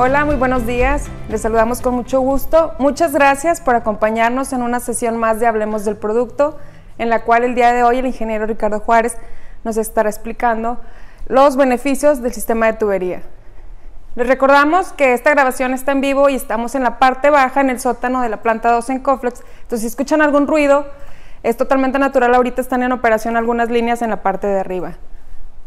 Hola, muy buenos días. Les saludamos con mucho gusto. Muchas gracias por acompañarnos en una sesión más de Hablemos del Producto, en la cual el día de hoy el ingeniero Ricardo Juárez nos estará explicando los beneficios del sistema de tubería. Les recordamos que esta grabación está en vivo y estamos en la parte baja, en el sótano de la planta 2 en Coflex. Entonces, si escuchan algún ruido, es totalmente natural. Ahorita están en operación algunas líneas en la parte de arriba.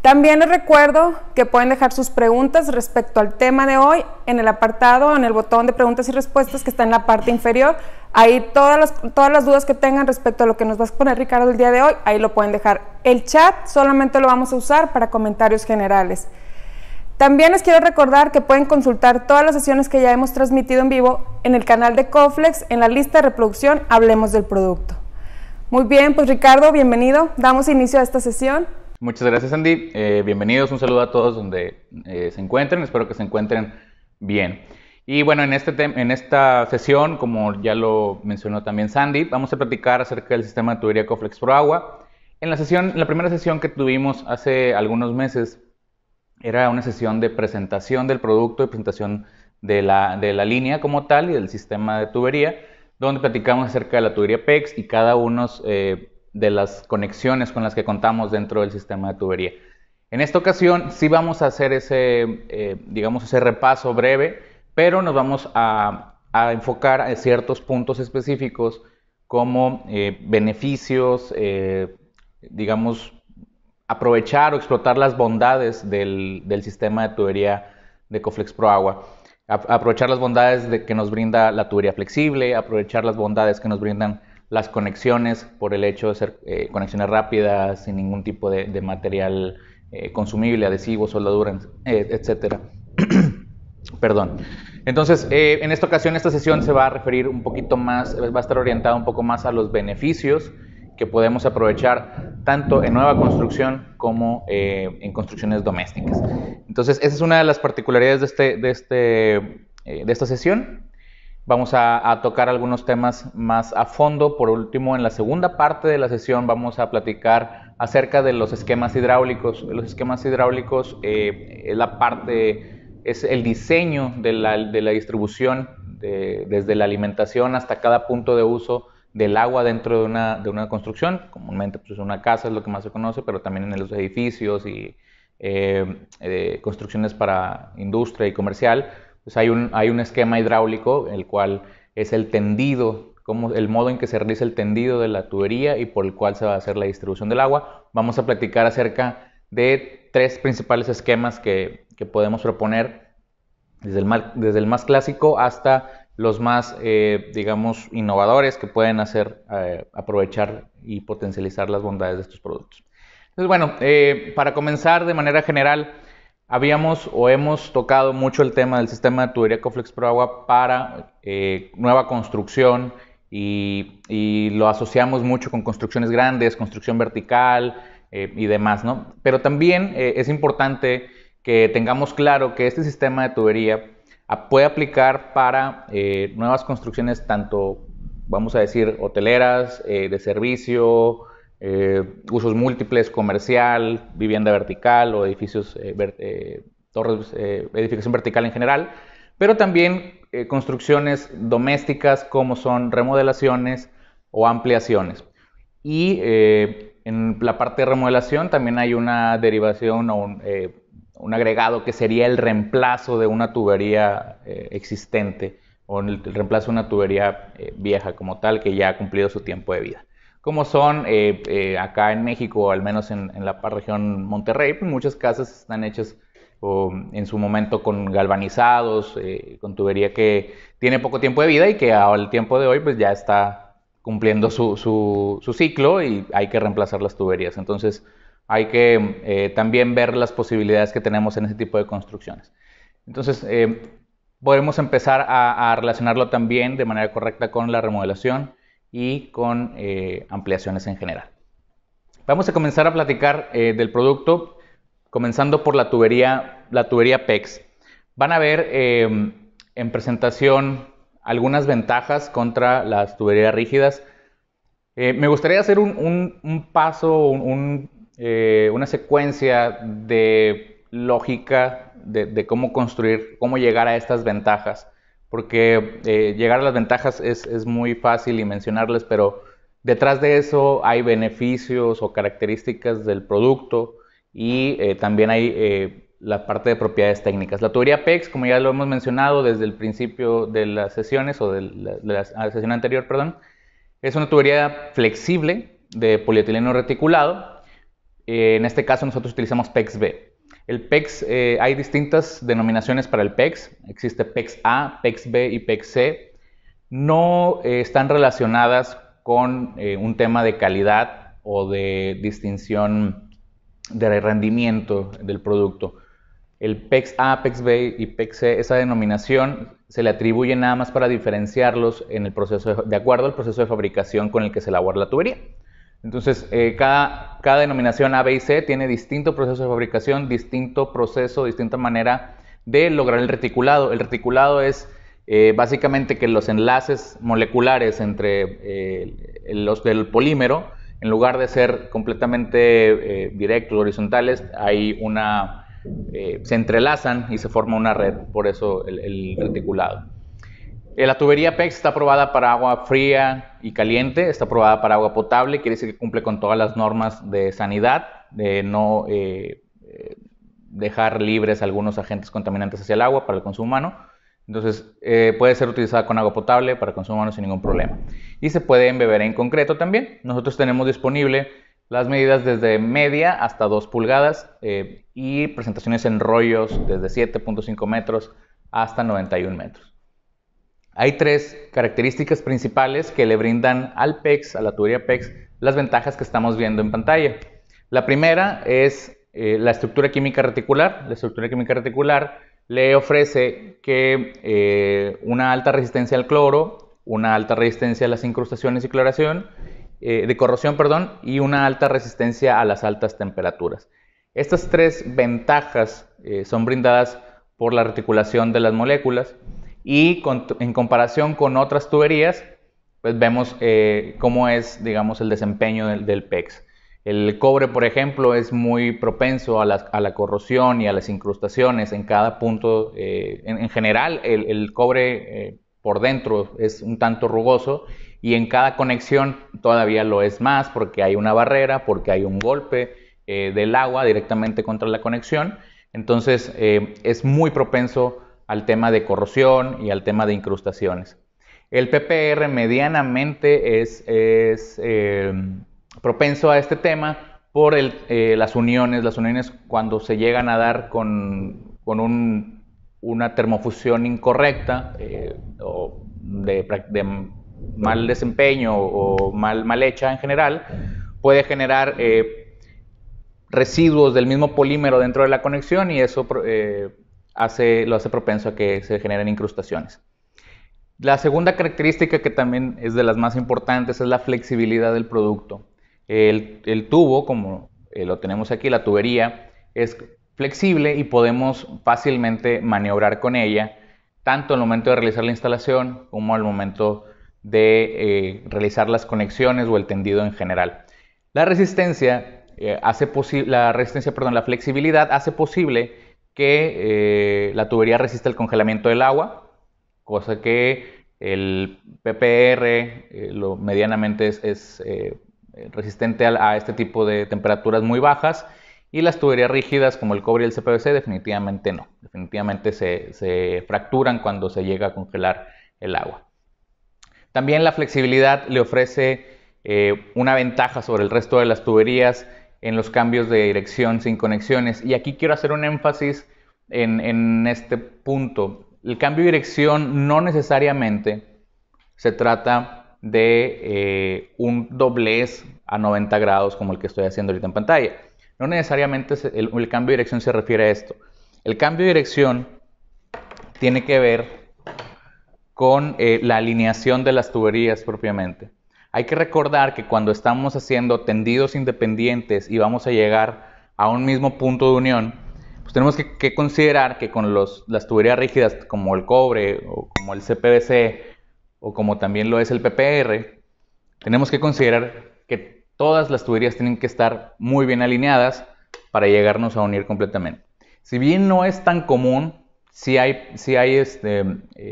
También les recuerdo que pueden dejar sus preguntas respecto al tema de hoy en el apartado, en el botón de preguntas y respuestas que está en la parte inferior. Ahí todas las dudas que tengan respecto a lo que nos va a exponer Ricardo el día de hoy, ahí lo pueden dejar. El chat solamente lo vamos a usar para comentarios generales. También les quiero recordar que pueden consultar todas las sesiones que ya hemos transmitido en vivo en el canal de Coflex, en la lista de reproducción Hablemos del Producto. Muy bien, pues Ricardo, bienvenido. Damos inicio a esta sesión. Muchas gracias, Andy. Bienvenidos, un saludo a todos donde se encuentren. Espero que se encuentren bien. Y bueno, en esta sesión, como ya lo mencionó también Sandy, vamos a platicar acerca del sistema de tubería Coflex Pro Agua. En la primera sesión que tuvimos hace algunos meses, era una sesión de presentación del producto y presentación de la línea como tal y del sistema de tubería, donde platicamos acerca de la tubería PEX y cada uno de las conexiones con las que contamos dentro del sistema de tubería. En esta ocasión sí vamos a hacer ese repaso breve, pero nos vamos a enfocar a ciertos puntos específicos como beneficios, aprovechar o explotar las bondades del sistema de tubería de Coflex Pro Agua. Aprovechar las bondades que nos brinda la tubería flexible, aprovechar las bondades que nos brindan las conexiones por el hecho de ser conexiones rápidas, sin ningún tipo de material consumible, adhesivo, soldadura, etc. Perdón. Entonces, en esta ocasión, esta sesión se va a referir un poquito más, va a estar orientada un poco más a los beneficios que podemos aprovechar tanto en nueva construcción como en construcciones domésticas. Entonces, esa es una de las particularidades de esta sesión. Vamos a tocar algunos temas más a fondo. Por último, en la segunda parte de la sesión vamos a platicar acerca de los esquemas hidráulicos. Los esquemas hidráulicos es el diseño de la distribución desde la alimentación hasta cada punto de uso del agua dentro de una construcción. Comúnmente pues, una casa es lo que más se conoce, pero también en los edificios y construcciones para industria y comercial. Pues hay un esquema hidráulico, el cual es el tendido, el modo en que se realiza el tendido de la tubería y por el cual se va a hacer la distribución del agua. Vamos a platicar acerca de tres principales esquemas que podemos proponer, desde el más clásico hasta los más, innovadores que pueden hacer aprovechar y potencializar las bondades de estos productos. Entonces, bueno, para comenzar de manera general, hemos tocado mucho el tema del sistema de tubería Coflex Pro Agua para nueva construcción y lo asociamos mucho con construcciones grandes, construcción vertical y demás, ¿no? Pero también es importante que tengamos claro que este sistema de tubería puede aplicar para nuevas construcciones, tanto, vamos a decir, hoteleras, de servicio, usos múltiples, comercial, vivienda vertical o edificios, edificación vertical en general, pero también construcciones domésticas como son remodelaciones o ampliaciones. Y en la parte de remodelación también hay una derivación o un agregado que sería el reemplazo de una tubería existente o el reemplazo de una tubería vieja como tal que ya ha cumplido su tiempo de vida. Como son acá en México, o al menos en la región Monterrey, pues muchas casas están hechas en su momento con galvanizados, con tubería que tiene poco tiempo de vida y que al tiempo de hoy pues ya está cumpliendo su ciclo y hay que reemplazar las tuberías. Entonces hay que también ver las posibilidades que tenemos en ese tipo de construcciones. Entonces podemos empezar a relacionarlo también de manera correcta con la remodelación y con ampliaciones en general. Vamos a comenzar a platicar del producto, comenzando por la tubería PEX. Van a ver en presentación algunas ventajas contra las tuberías rígidas. Me gustaría hacer un paso, una secuencia de lógica de cómo construir, cómo llegar a estas ventajas, porque llegar a las ventajas es muy fácil y mencionarles, pero detrás de eso hay beneficios o características del producto y también hay la parte de propiedades técnicas. La tubería PEX, como ya lo hemos mencionado desde el principio de las sesiones o de la sesión anterior, perdón, es una tubería flexible de polietileno reticulado. En este caso nosotros utilizamos PEX-B. El PEX, hay distintas denominaciones para el PEX. Existe PEX-A, PEX-B y PEX-C. No están relacionadas con un tema de calidad o de distinción de rendimiento del producto. El PEX-A, PEX-B y PEX-C, esa denominación se le atribuye nada más para diferenciarlos en el proceso de acuerdo al proceso de fabricación con el que se elabora la tubería. Entonces, cada denominación A, B y C tiene distinto proceso de fabricación, distinto proceso, distinta manera de lograr el reticulado. El reticulado es básicamente que los enlaces moleculares entre los del polímero, en lugar de ser completamente directos, horizontales, se entrelazan y se forma una red, por eso el reticulado. La tubería PEX está aprobada para agua fría y caliente, está aprobada para agua potable, quiere decir que cumple con todas las normas de sanidad, de no dejar libres algunos agentes contaminantes hacia el agua para el consumo humano. Entonces puede ser utilizada con agua potable para consumo humano sin ningún problema. Y se puede embeber en concreto también. Nosotros tenemos disponible las medidas desde media hasta 2 pulgadas y presentaciones en rollos desde 7.5 metros hasta 91 metros. Hay 3 características principales que le brindan al PEX, a la tubería PEX, las ventajas que estamos viendo en pantalla. La primera es la estructura química reticular. La estructura química reticular le ofrece que una alta resistencia al cloro, una alta resistencia a las incrustaciones y corrosión, y una alta resistencia a las altas temperaturas. Estas 3 ventajas son brindadas por la reticulación de las moléculas. Y en comparación con otras tuberías, pues vemos cómo es, digamos, el desempeño del PEX. El cobre, por ejemplo, es muy propenso a la corrosión y a las incrustaciones en cada punto. En general, el cobre por dentro es un tanto rugoso y en cada conexión todavía lo es más porque hay una barrera, porque hay un golpe del agua directamente contra la conexión. Entonces, es muy propenso al tema de corrosión y al tema de incrustaciones. El PPR medianamente es propenso a este tema por las uniones. Las uniones, cuando se llegan a dar con una termofusión incorrecta o de mal desempeño o mal hecha en general, puede generar residuos del mismo polímero dentro de la conexión y eso lo hace propenso a que se generen incrustaciones. La segunda característica, que también es de las más importantes, es la flexibilidad del producto. El tubo, como lo tenemos aquí, la tubería, es flexible y podemos fácilmente maniobrar con ella, tanto al momento de realizar la instalación como al momento de realizar las conexiones o el tendido en general. La flexibilidad hace posible que la tubería resista el congelamiento del agua, cosa que el PPR medianamente es resistente a este tipo de temperaturas muy bajas, y las tuberías rígidas como el cobre y el CPVC definitivamente no, definitivamente se fracturan cuando se llega a congelar el agua. También la flexibilidad le ofrece una ventaja sobre el resto de las tuberías en los cambios de dirección sin conexiones. Y aquí quiero hacer un énfasis en este punto. El cambio de dirección no necesariamente se trata de un doblez a 90 grados como el que estoy haciendo ahorita en pantalla. No necesariamente el cambio de dirección se refiere a esto. El cambio de dirección tiene que ver con la alineación de las tuberías propiamente. Hay que recordar que cuando estamos haciendo tendidos independientes y vamos a llegar a un mismo punto de unión, pues tenemos que considerar que con las tuberías rígidas como el cobre o como el CPVC o como también lo es el PPR, tenemos que considerar todas las tuberías tienen que estar muy bien alineadas para llegarnos a unir completamente. Si bien no es tan común, sí hay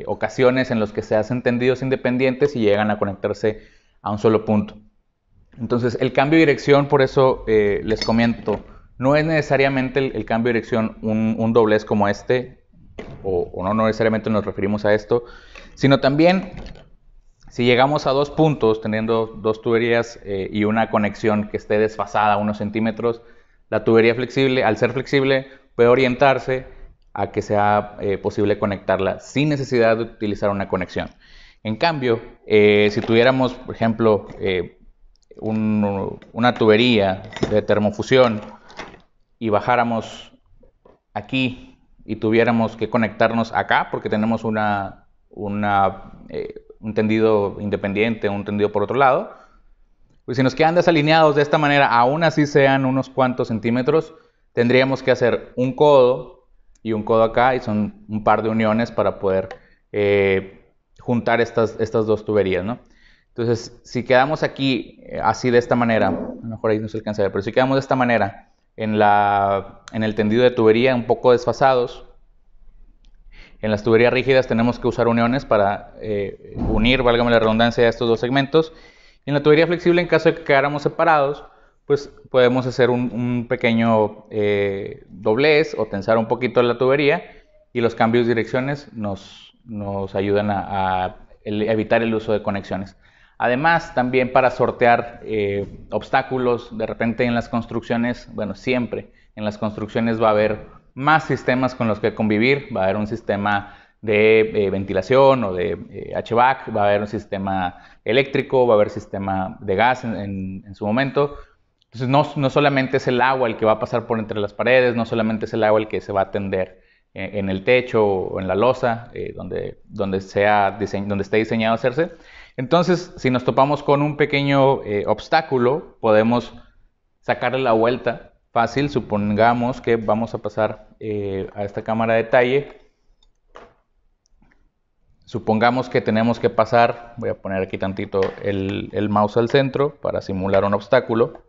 ocasiones en las que se hacen tendidos independientes y llegan a conectarse a un solo punto. Entonces, el cambio de dirección, por eso les comento, no es necesariamente el cambio de dirección un doblez como este, o no necesariamente nos referimos a esto, sino también si llegamos a 2 puntos, teniendo 2 tuberías y una conexión que esté desfasada a unos centímetros, la tubería flexible, al ser flexible, puede orientarse a que sea posible conectarla sin necesidad de utilizar una conexión. En cambio, si tuviéramos, por ejemplo, una tubería de termofusión y bajáramos aquí y tuviéramos que conectarnos acá porque tenemos un tendido independiente, un tendido por otro lado, pues si nos quedan desalineados de esta manera, aún así sean unos cuantos centímetros, tendríamos que hacer un codo y un codo acá, y son un par de uniones para poder juntar estas 2 tuberías, ¿no? Entonces, si quedamos aquí así de esta manera, a lo mejor ahí no se alcanza a ver, pero si quedamos de esta manera en el tendido de tubería un poco desfasados, en las tuberías rígidas tenemos que usar uniones para unir, válgame la redundancia, estos 2 segmentos. En la tubería flexible, en caso de que quedáramos separados, pues podemos hacer un pequeño doblez o tensar un poquito la tubería, y los cambios de direcciones nos ayudan a evitar el uso de conexiones. Además, también para sortear obstáculos, de repente en las construcciones, bueno, siempre en las construcciones va a haber más sistemas con los que convivir, va a haber un sistema de ventilación o de HVAC, va a haber un sistema eléctrico, va a haber sistema de gas en su momento. Entonces no solamente es el agua el que va a pasar por entre las paredes, no solamente es el agua el que se va a tender en el techo o en la losa, donde esté diseñado a hacerse. Entonces, si nos topamos con un pequeño obstáculo, podemos sacarle la vuelta fácil. Supongamos que vamos a pasar a esta cámara de detalle. Supongamos que tenemos que pasar, voy a poner aquí tantito el mouse al centro para simular un obstáculo.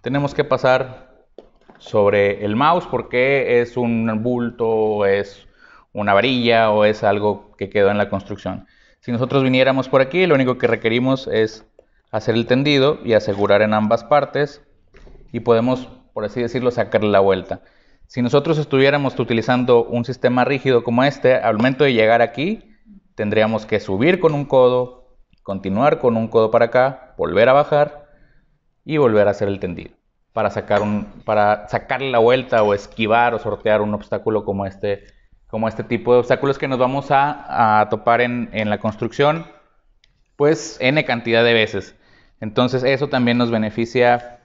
Tenemos que pasar sobre el mouse porque es un bulto, es una varilla o es algo que quedó en la construcción. Si nosotros viniéramos por aquí, lo único que requerimos es hacer el tendido y asegurar en ambas partes, y podemos, por así decirlo, sacarle la vuelta. Si nosotros estuviéramos utilizando un sistema rígido como este, al momento de llegar aquí, tendríamos que subir con un codo, continuar con un codo para acá, volver a bajar y volver a hacer el tendido para sacarle la vuelta o esquivar o sortear un obstáculo como este tipo de obstáculos que nos vamos a topar en la construcción, pues n cantidad de veces. Entonces eso también nos beneficia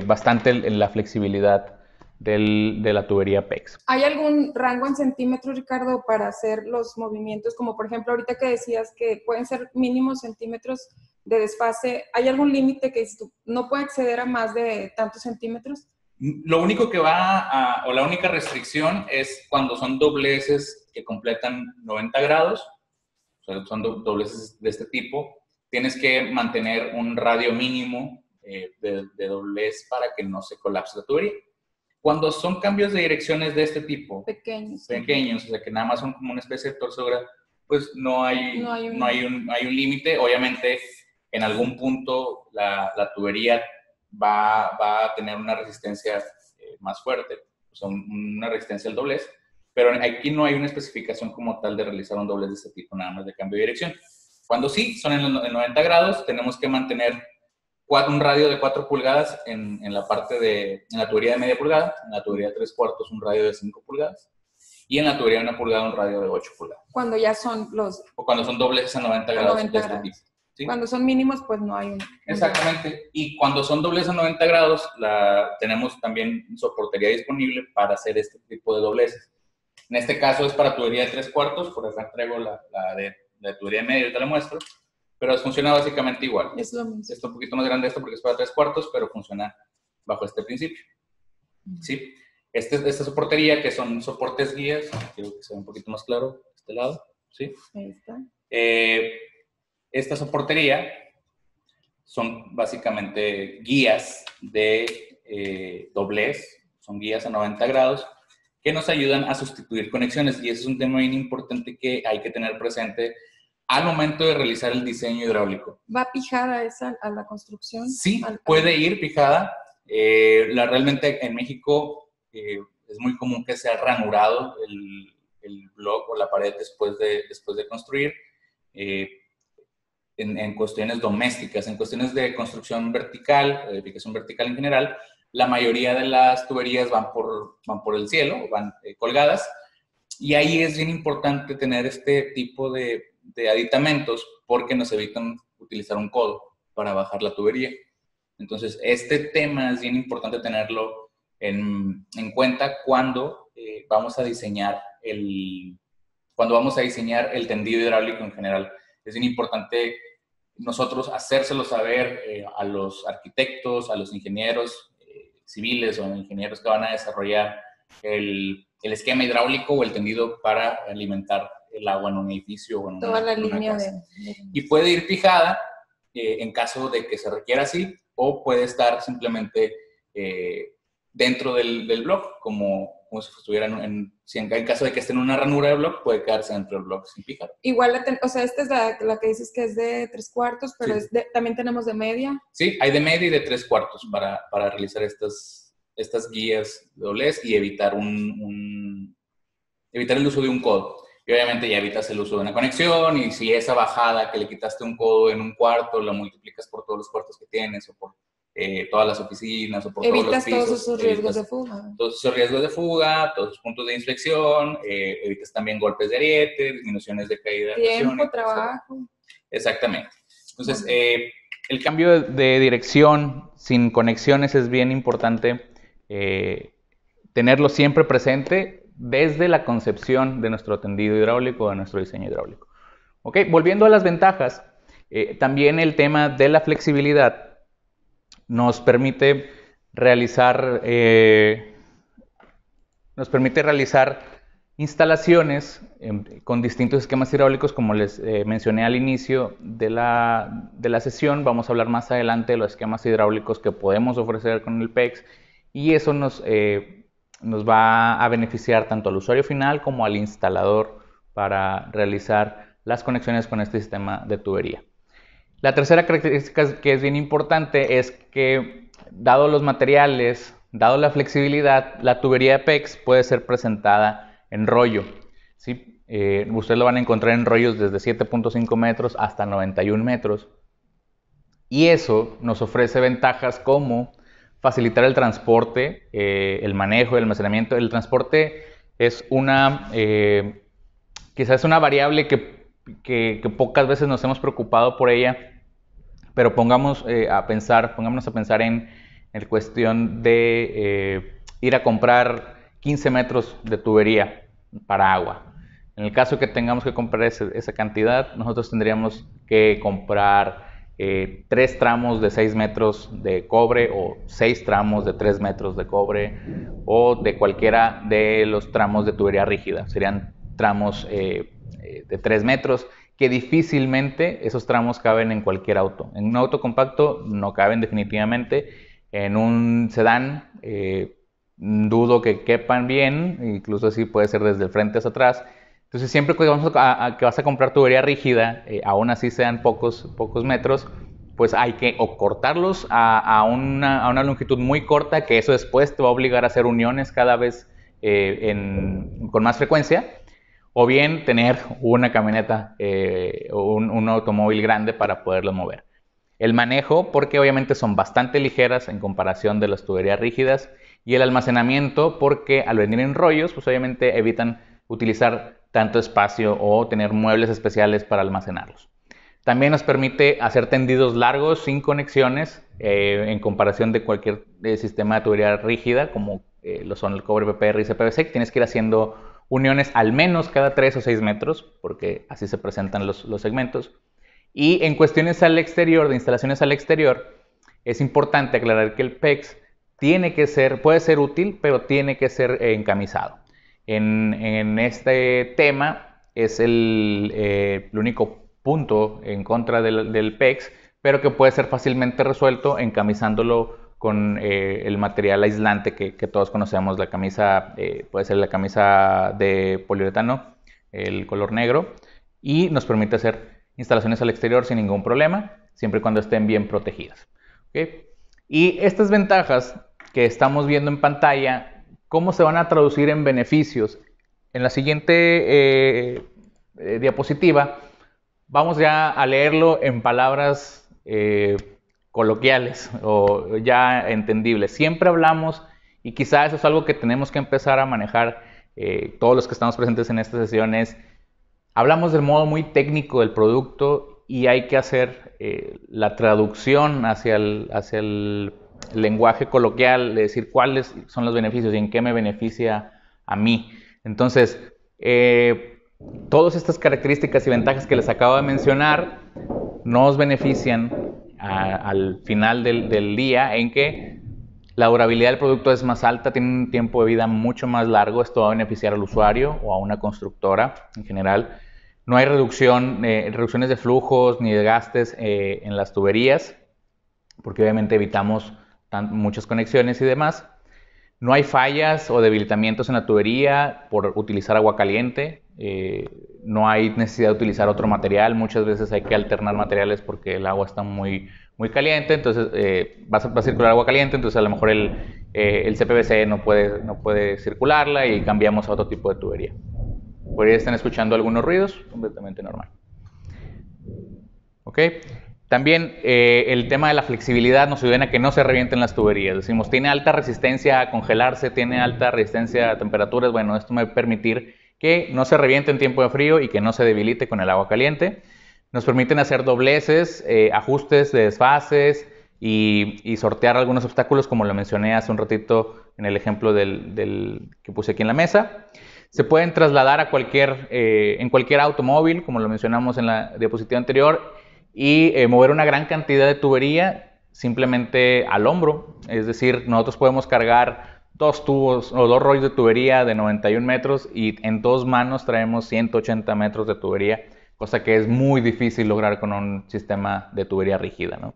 bastante en la flexibilidad de la tubería PEX. ¿Hay algún rango en centímetros, Ricardo, para hacer los movimientos? Como por ejemplo ahorita que decías que pueden ser mínimos centímetros de desfase. ¿Hay algún límite que no puede exceder a más de tantos centímetros? Lo único que o la única restricción es cuando son dobleces que completan 90 grados, o sea, son dobleces de este tipo, tienes que mantener un radio mínimo de doblez para que no se colapse la tubería. Cuando son cambios de direcciones de este tipo, pequeños, o sea, que nada más son como una especie de torcedura, pues no hay un límite. Obviamente, en algún punto la tubería va a tener una resistencia más fuerte, o sea, una resistencia al doblez, pero aquí no hay una especificación como tal de realizar un doblez de este tipo, nada más de cambio de dirección. Cuando sí, son en 90 grados, tenemos que mantener un radio de 4 pulgadas en la tubería de media pulgada, en la tubería de 3/4 un radio de 5 pulgadas, y en la tubería de 1 pulgada un radio de 8 pulgadas. Cuando ya son o cuando son dobleces a 90 grados de este tipo. ¿Sí? Cuando son mínimos, pues no hay Exactamente. Y cuando son dobleces a 90 grados, tenemos también soportería disponible para hacer este tipo de dobleces. En este caso es para tubería de 3/4, por acá traigo la de tubería de media, te la muestro, pero funciona básicamente igual. Es lo mismo. Está un poquito más grande esto porque es para 3/4, pero funciona bajo este principio. ¿Sí? Esta soportería, que son soportes guías, quiero que sea un poquito más claro, de este lado. ¿Sí? Ahí está. Esta soportería son básicamente guías de doblez, son guías a 90 grados, que nos ayudan a sustituir conexiones, y ese es un tema bien importante que hay que tener presente al momento de realizar el diseño hidráulico. ¿Va pijada esa a la construcción? Sí, puede ir pijada. Realmente en México es muy común que sea ranurado el block o la pared después de construir. En cuestiones domésticas, en cuestiones de construcción vertical, edificación vertical en general, la mayoría de las tuberías van por el cielo, van colgadas, y ahí es bien importante tener este tipo de aditamentos porque nos evitan utilizar un codo para bajar la tubería. Entonces, este tema es bien importante tenerlo en cuenta cuando vamos a diseñar el tendido hidráulico en general. Es bien importante nosotros hacérselo saber a los arquitectos, a los ingenieros civiles o ingenieros que van a desarrollar el esquema hidráulico o el tendido para alimentar el agua en un edificio o en toda la línea casa. Y puede ir fijada en caso de que se requiera así, o puede estar simplemente dentro del block, como si estuvieran en caso de que esté en una ranura de block, puede quedarse dentro del block sin fijar. Igual, o sea, esta es la que dices que es de 3/4, pero sí. También tenemos de media. Sí, hay de media y de 3/4 para realizar estas guías de doblez y evitar evitar el uso de un codo. Y obviamente ya evitas el uso de una conexión, y si esa bajada que le quitaste un codo en un cuarto, la multiplicas por todos los cuartos que tienes, o por todas las oficinas, o por todos los pisos. Evitas todos esos riesgos de fuga. Todos esos riesgos de fuga, todos esos puntos de inspección, evitas también golpes de ariete, disminuciones de caída de presión. Tiempo, trabajo. Exactamente. Entonces, el cambio de dirección sin conexiones es bien importante tenerlo siempre presente desde la concepción de nuestro tendido hidráulico, de nuestro diseño hidráulico. Ok, volviendo a las ventajas, también el tema de la flexibilidad nos permite realizar instalaciones con distintos esquemas hidráulicos, como les mencioné al inicio de la sesión. Vamos a hablar más adelante de los esquemas hidráulicos que podemos ofrecer con el PEX, y eso nos va a beneficiar tanto al usuario final como al instalador para realizar las conexiones con este sistema de tubería. La tercera característica que es bien importante es que, dado los materiales, dado la flexibilidad, la tubería de PEX puede ser presentada en rollo, ¿sí? Ustedes lo van a encontrar en rollos desde 7.5 metros hasta 91 metros. Y eso nos ofrece ventajas como facilitar el transporte, el manejo, el almacenamiento. El transporte es quizás es una variable que pocas veces nos hemos preocupado por ella, pero pongámonos a pensar en cuestión de ir a comprar 15 metros de tubería para agua. En el caso que tengamos que comprar esa cantidad, nosotros tendríamos que comprar 3 tramos de 6 metros de cobre, o 6 tramos de 3 metros de cobre, o de cualquiera de los tramos de tubería rígida. Serían tramos de 3 metros, que difícilmente esos tramos caben en cualquier auto. En un auto compacto no caben definitivamente. En un sedán dudo que quepan bien, incluso así puede ser desde el frente hacia atrás. Entonces, siempre que vas a comprar tubería rígida, aún así sean pocos metros, pues hay que o cortarlos a una longitud muy corta, que eso después te va a obligar a hacer uniones cada vez con más frecuencia, o bien tener una camioneta o un automóvil grande para poderlo mover. El manejo, porque obviamente son bastante ligeras en comparación de las tuberías rígidas, y el almacenamiento, porque al venir en rollos, pues obviamente evitan utilizar tanto espacio o tener muebles especiales para almacenarlos. También nos permite hacer tendidos largos sin conexiones en comparación de cualquier sistema de tubería rígida, como lo son el cobre, PPR y CPVC, que tienes que ir haciendo uniones al menos cada 3 o 6 metros, porque así se presentan los segmentos. Y en cuestiones al exterior, de instalaciones al exterior, es importante aclarar que el PEX puede ser útil, pero tiene que ser encamisado. En este tema es el único punto en contra del PEX, pero que puede ser fácilmente resuelto encamisándolo con el material aislante que todos conocemos, la camisa, puede ser la camisa de poliuretano, el color negro, y nos permite hacer instalaciones al exterior sin ningún problema, siempre y cuando estén bien protegidas. ¿Okay? Y estas ventajas que estamos viendo en pantalla, ¿cómo se van a traducir en beneficios? En la siguiente diapositiva vamos ya a leerlo en palabras coloquiales o ya entendibles. Siempre hablamos, y quizá eso es algo que tenemos que empezar a manejar todos los que estamos presentes en esta sesión, hablamos del modo muy técnico del producto y hay que hacer la traducción hacia el lenguaje coloquial, de decir cuáles son los beneficios y en qué me beneficia a mí. Entonces, todas estas características y ventajas que les acabo de mencionar nos benefician al final del día, en que la durabilidad del producto es más alta, tiene un tiempo de vida mucho más largo. Esto va a beneficiar al usuario o a una constructora en general. No hay reducciones de flujos ni de gastos en las tuberías, porque obviamente evitamos muchas conexiones y demás. No hay fallas o debilitamientos en la tubería por utilizar agua caliente. No hay necesidad de utilizar otro material. Muchas veces hay que alternar materiales porque el agua está muy caliente. Entonces va a circular agua caliente. Entonces a lo mejor el CPVC no puede circularla y cambiamos a otro tipo de tubería. Por ahí están escuchando algunos ruidos, completamente normal. ¿Ok? También el tema de la flexibilidad nos ayuda a que no se revienten las tuberías. Decimos, tiene alta resistencia a congelarse, tiene alta resistencia a temperaturas. Bueno, esto me va a permitir que no se reviente en tiempo de frío y que no se debilite con el agua caliente. Nos permiten hacer dobleces, ajustes de desfases y sortear algunos obstáculos, como lo mencioné hace un ratito en el ejemplo que puse aquí en la mesa. Se pueden trasladar a en cualquier automóvil, como lo mencionamos en la diapositiva anterior, y mover una gran cantidad de tubería simplemente al hombro. Es decir, nosotros podemos cargar 2 tubos o 2 rollos de tubería de 91 metros y en 2 manos traemos 180 metros de tubería, cosa que es muy difícil lograr con un sistema de tubería rígida, ¿no?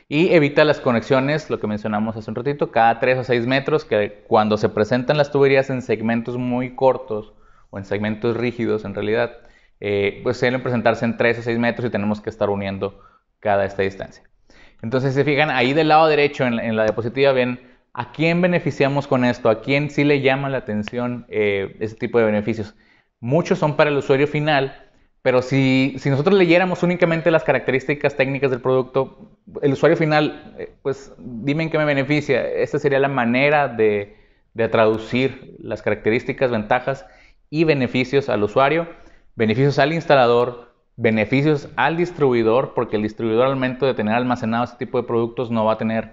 Y evita las conexiones, lo que mencionamos hace un ratito, cada 3 o 6 metros, que cuando se presentan las tuberías en segmentos muy cortos o en segmentos rígidos en realidad, pues suelen presentarse en 3 o 6 metros y tenemos que estar uniendo cada esta distancia. Entonces, si se fijan, ahí del lado derecho en la diapositiva ven a quién beneficiamos con esto, a quién sí le llama la atención ese tipo de beneficios. Muchos son para el usuario final, pero si nosotros leyéramos únicamente las características técnicas del producto, el usuario final, pues dime en qué me beneficia. Esta sería la manera de traducir las características, ventajas y beneficios al usuario. Beneficios al instalador, beneficios al distribuidor, porque el distribuidor al momento de tener almacenado este tipo de productos no va a tener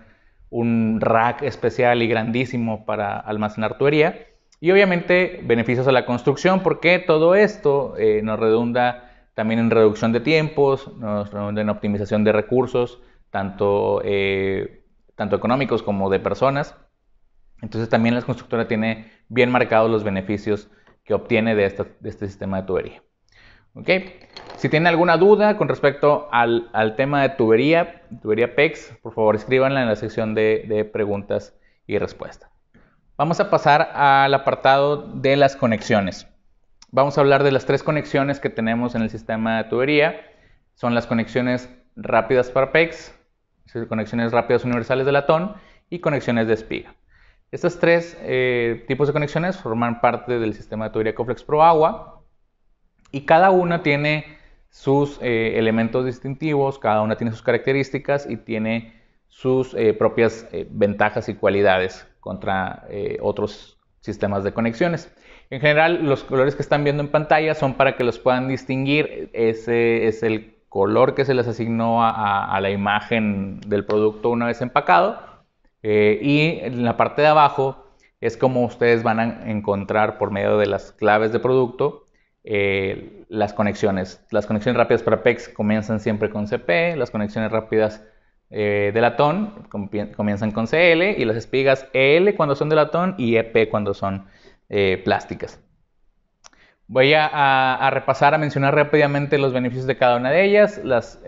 un rack especial y grandísimo para almacenar tubería. Y obviamente beneficios a la construcción, porque todo esto nos redunda también en reducción de tiempos, nos redunda en optimización de recursos, tanto económicos como de personas. Entonces también la constructora tiene bien marcados los beneficios que obtiene de este sistema de tubería. ¿Okay? Si tienen alguna duda con respecto al tema de tubería PEX, por favor escríbanla en la sección de preguntas y respuestas. Vamos a pasar al apartado de las conexiones. Vamos a hablar de las 3 conexiones que tenemos en el sistema de tubería. Son las conexiones rápidas para PEX, conexiones rápidas universales de latón y conexiones de espiga. Estas 3 tipos de conexiones forman parte del sistema de tubería Coflex Pro Agua. Y cada una tiene sus elementos distintivos, cada una tiene sus características y tiene sus propias ventajas y cualidades contra otros sistemas de conexiones. En general, los colores que están viendo en pantalla son para que los puedan distinguir. Ese es el color que se les asignó a la imagen del producto una vez empacado. Y en la parte de abajo es como ustedes van a encontrar por medio de las claves de producto las conexiones. Las conexiones rápidas para PEX comienzan siempre con CP, las conexiones rápidas de latón comienzan con CL y las espigas EL cuando son de latón y EP cuando son plásticas. Voy a repasar, a mencionar rápidamente los beneficios de cada una de ellas. Las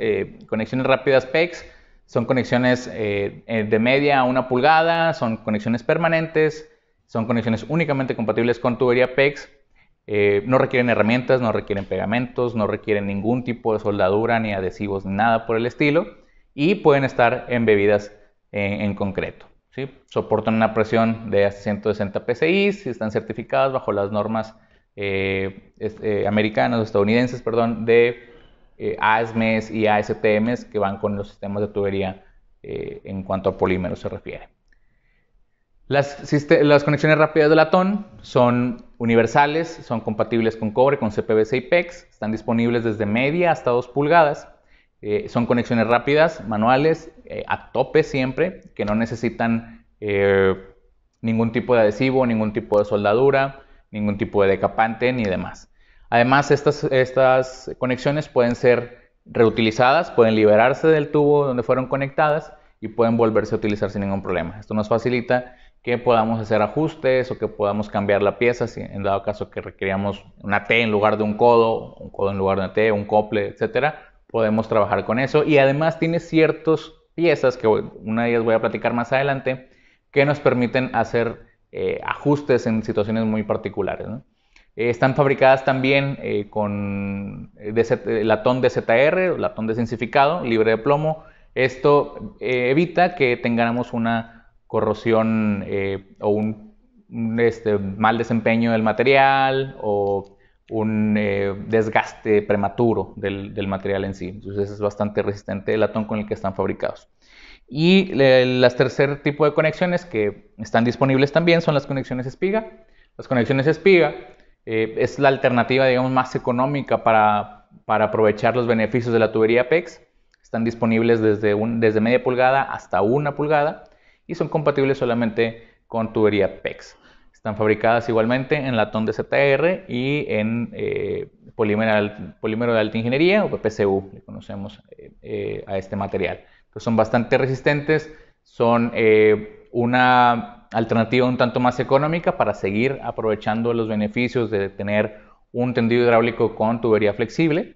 conexiones rápidas PEX Son conexiones de media a 1 pulgada, son conexiones permanentes, son conexiones únicamente compatibles con tubería PEX, no requieren herramientas, no requieren pegamentos, no requieren ningún tipo de soldadura ni adhesivos, nada por el estilo, y pueden estar embebidas en concreto. ¿Sí? Soportan una presión de hasta 160 psi, si están certificadas bajo las normas americanas o estadounidenses, perdón, de ASMES y ASTMs, que van con los sistemas de tubería en cuanto a polímeros se refiere. Las conexiones rápidas de latón son universales, son compatibles con cobre, con CPVC y PEX, están disponibles desde media hasta 2 pulgadas. Son conexiones rápidas, manuales, a tope siempre, que no necesitan ningún tipo de adhesivo, ningún tipo de soldadura, ningún tipo de decapante ni demás. Además, estas conexiones pueden ser reutilizadas, pueden liberarse del tubo donde fueron conectadas y pueden volverse a utilizar sin ningún problema. Esto nos facilita que podamos hacer ajustes o que podamos cambiar la pieza si en dado caso que requeríamos una T en lugar de un codo en lugar de una T, un cople, etcétera. Podemos trabajar con eso, y además tiene ciertas piezas, que una de ellas voy a platicar más adelante, que nos permiten hacer ajustes en situaciones muy particulares, ¿no? Están fabricadas también con latón DZR, latón desensificado, libre de plomo. Esto evita que tengamos una corrosión o un mal desempeño del material o un desgaste prematuro del material en sí. Entonces es bastante resistente el latón con el que están fabricados. Y el tercer tipo de conexiones que están disponibles también son las conexiones espiga. Las conexiones espiga es la alternativa, digamos, más económica para aprovechar los beneficios de la tubería PEX. Están disponibles desde media pulgada hasta 1 pulgada y son compatibles solamente con tubería PEX. Están fabricadas igualmente en latón de ZR y en polímero de alta ingeniería o PPCU, le conocemos a este material. Entonces son bastante resistentes, son una alternativa un tanto más económica para seguir aprovechando los beneficios de tener un tendido hidráulico con tubería flexible.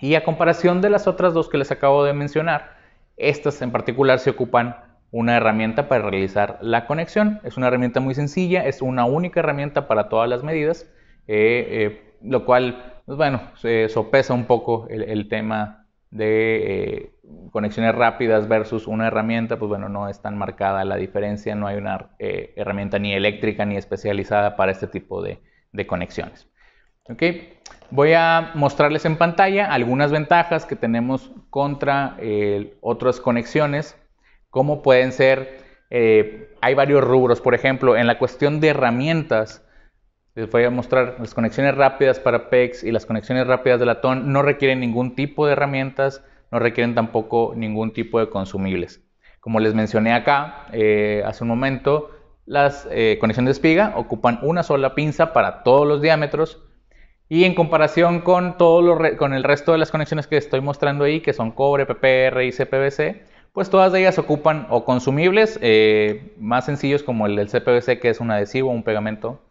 Y a comparación de las otras dos que les acabo de mencionar, estas en particular se ocupan una herramienta para realizar la conexión. Es una herramienta muy sencilla, es una única herramienta para todas las medidas, lo cual, pues bueno, sopesa un poco el tema de conexiones rápidas versus una herramienta. Pues bueno, no es tan marcada la diferencia, no hay una herramienta ni eléctrica ni especializada para este tipo de conexiones. Okay. Voy a mostrarles en pantalla algunas ventajas que tenemos contra otras conexiones. Como pueden ser, hay varios rubros. Por ejemplo, en la cuestión de herramientas, les voy a mostrar las conexiones rápidas para PEX y las conexiones rápidas de latón no requieren ningún tipo de herramientas, no requieren tampoco ningún tipo de consumibles. Como les mencioné acá hace un momento, las conexiones de espiga ocupan una sola pinza para todos los diámetros, y en comparación con con el resto de las conexiones que estoy mostrando ahí, que son cobre, PPR y CPVC, pues todas ellas ocupan o consumibles más sencillos como el del CPVC, que es un adhesivo, un pegamento,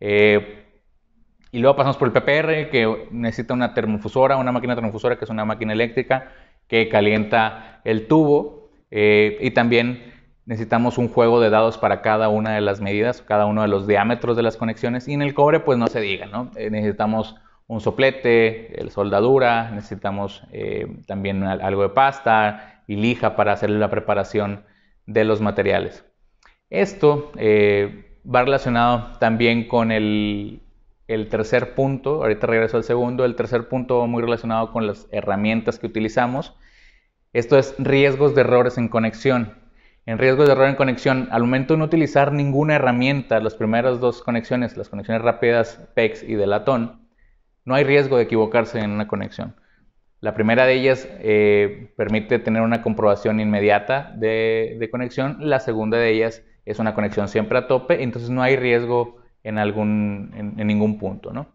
y luego pasamos por el PPR, que necesita una termofusora, una máquina termofusora, que es una máquina eléctrica que calienta el tubo, y también necesitamos un juego de dados para cada una de las medidas, cada uno de los diámetros de las conexiones. Y en el cobre pues no se diga, ¿no? Necesitamos un soplete, soldadura, necesitamos también algo de pasta y lija para hacer la preparación de los materiales. Esto va relacionado también con el tercer punto. Ahorita regreso al segundo. El tercer punto muy relacionado con las herramientas que utilizamos. Esto es riesgos de errores en conexión. En riesgos de error en conexión, al momento de no utilizar ninguna herramienta, las primeras dos conexiones, las conexiones rápidas PEX y de latón, no hay riesgo de equivocarse en una conexión. La primera de ellas permite tener una comprobación inmediata de conexión. La segunda de ellas es una conexión siempre a tope, entonces no hay riesgo en ningún punto, ¿no?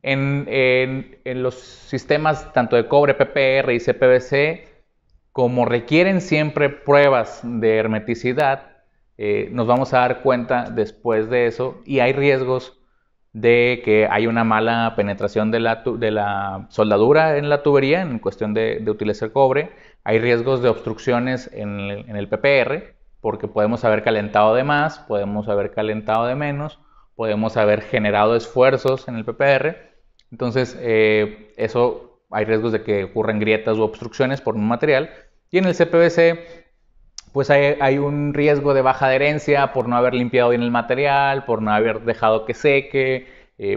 En los sistemas tanto de cobre, PPR y CPVC, como requieren siempre pruebas de hermeticidad, nos vamos a dar cuenta después de eso, y hay riesgos de que hay una mala penetración de la soldadura en la tubería en cuestión de utilizar cobre. Hay riesgos de obstrucciones en el PPR, porque podemos haber calentado de más, podemos haber calentado de menos, podemos haber generado esfuerzos en el PPR. Entonces, eso hay riesgos de que ocurran grietas u obstrucciones por un material. Y en el CPVC, pues hay un riesgo de baja adherencia por no haber limpiado bien el material, por no haber dejado que seque,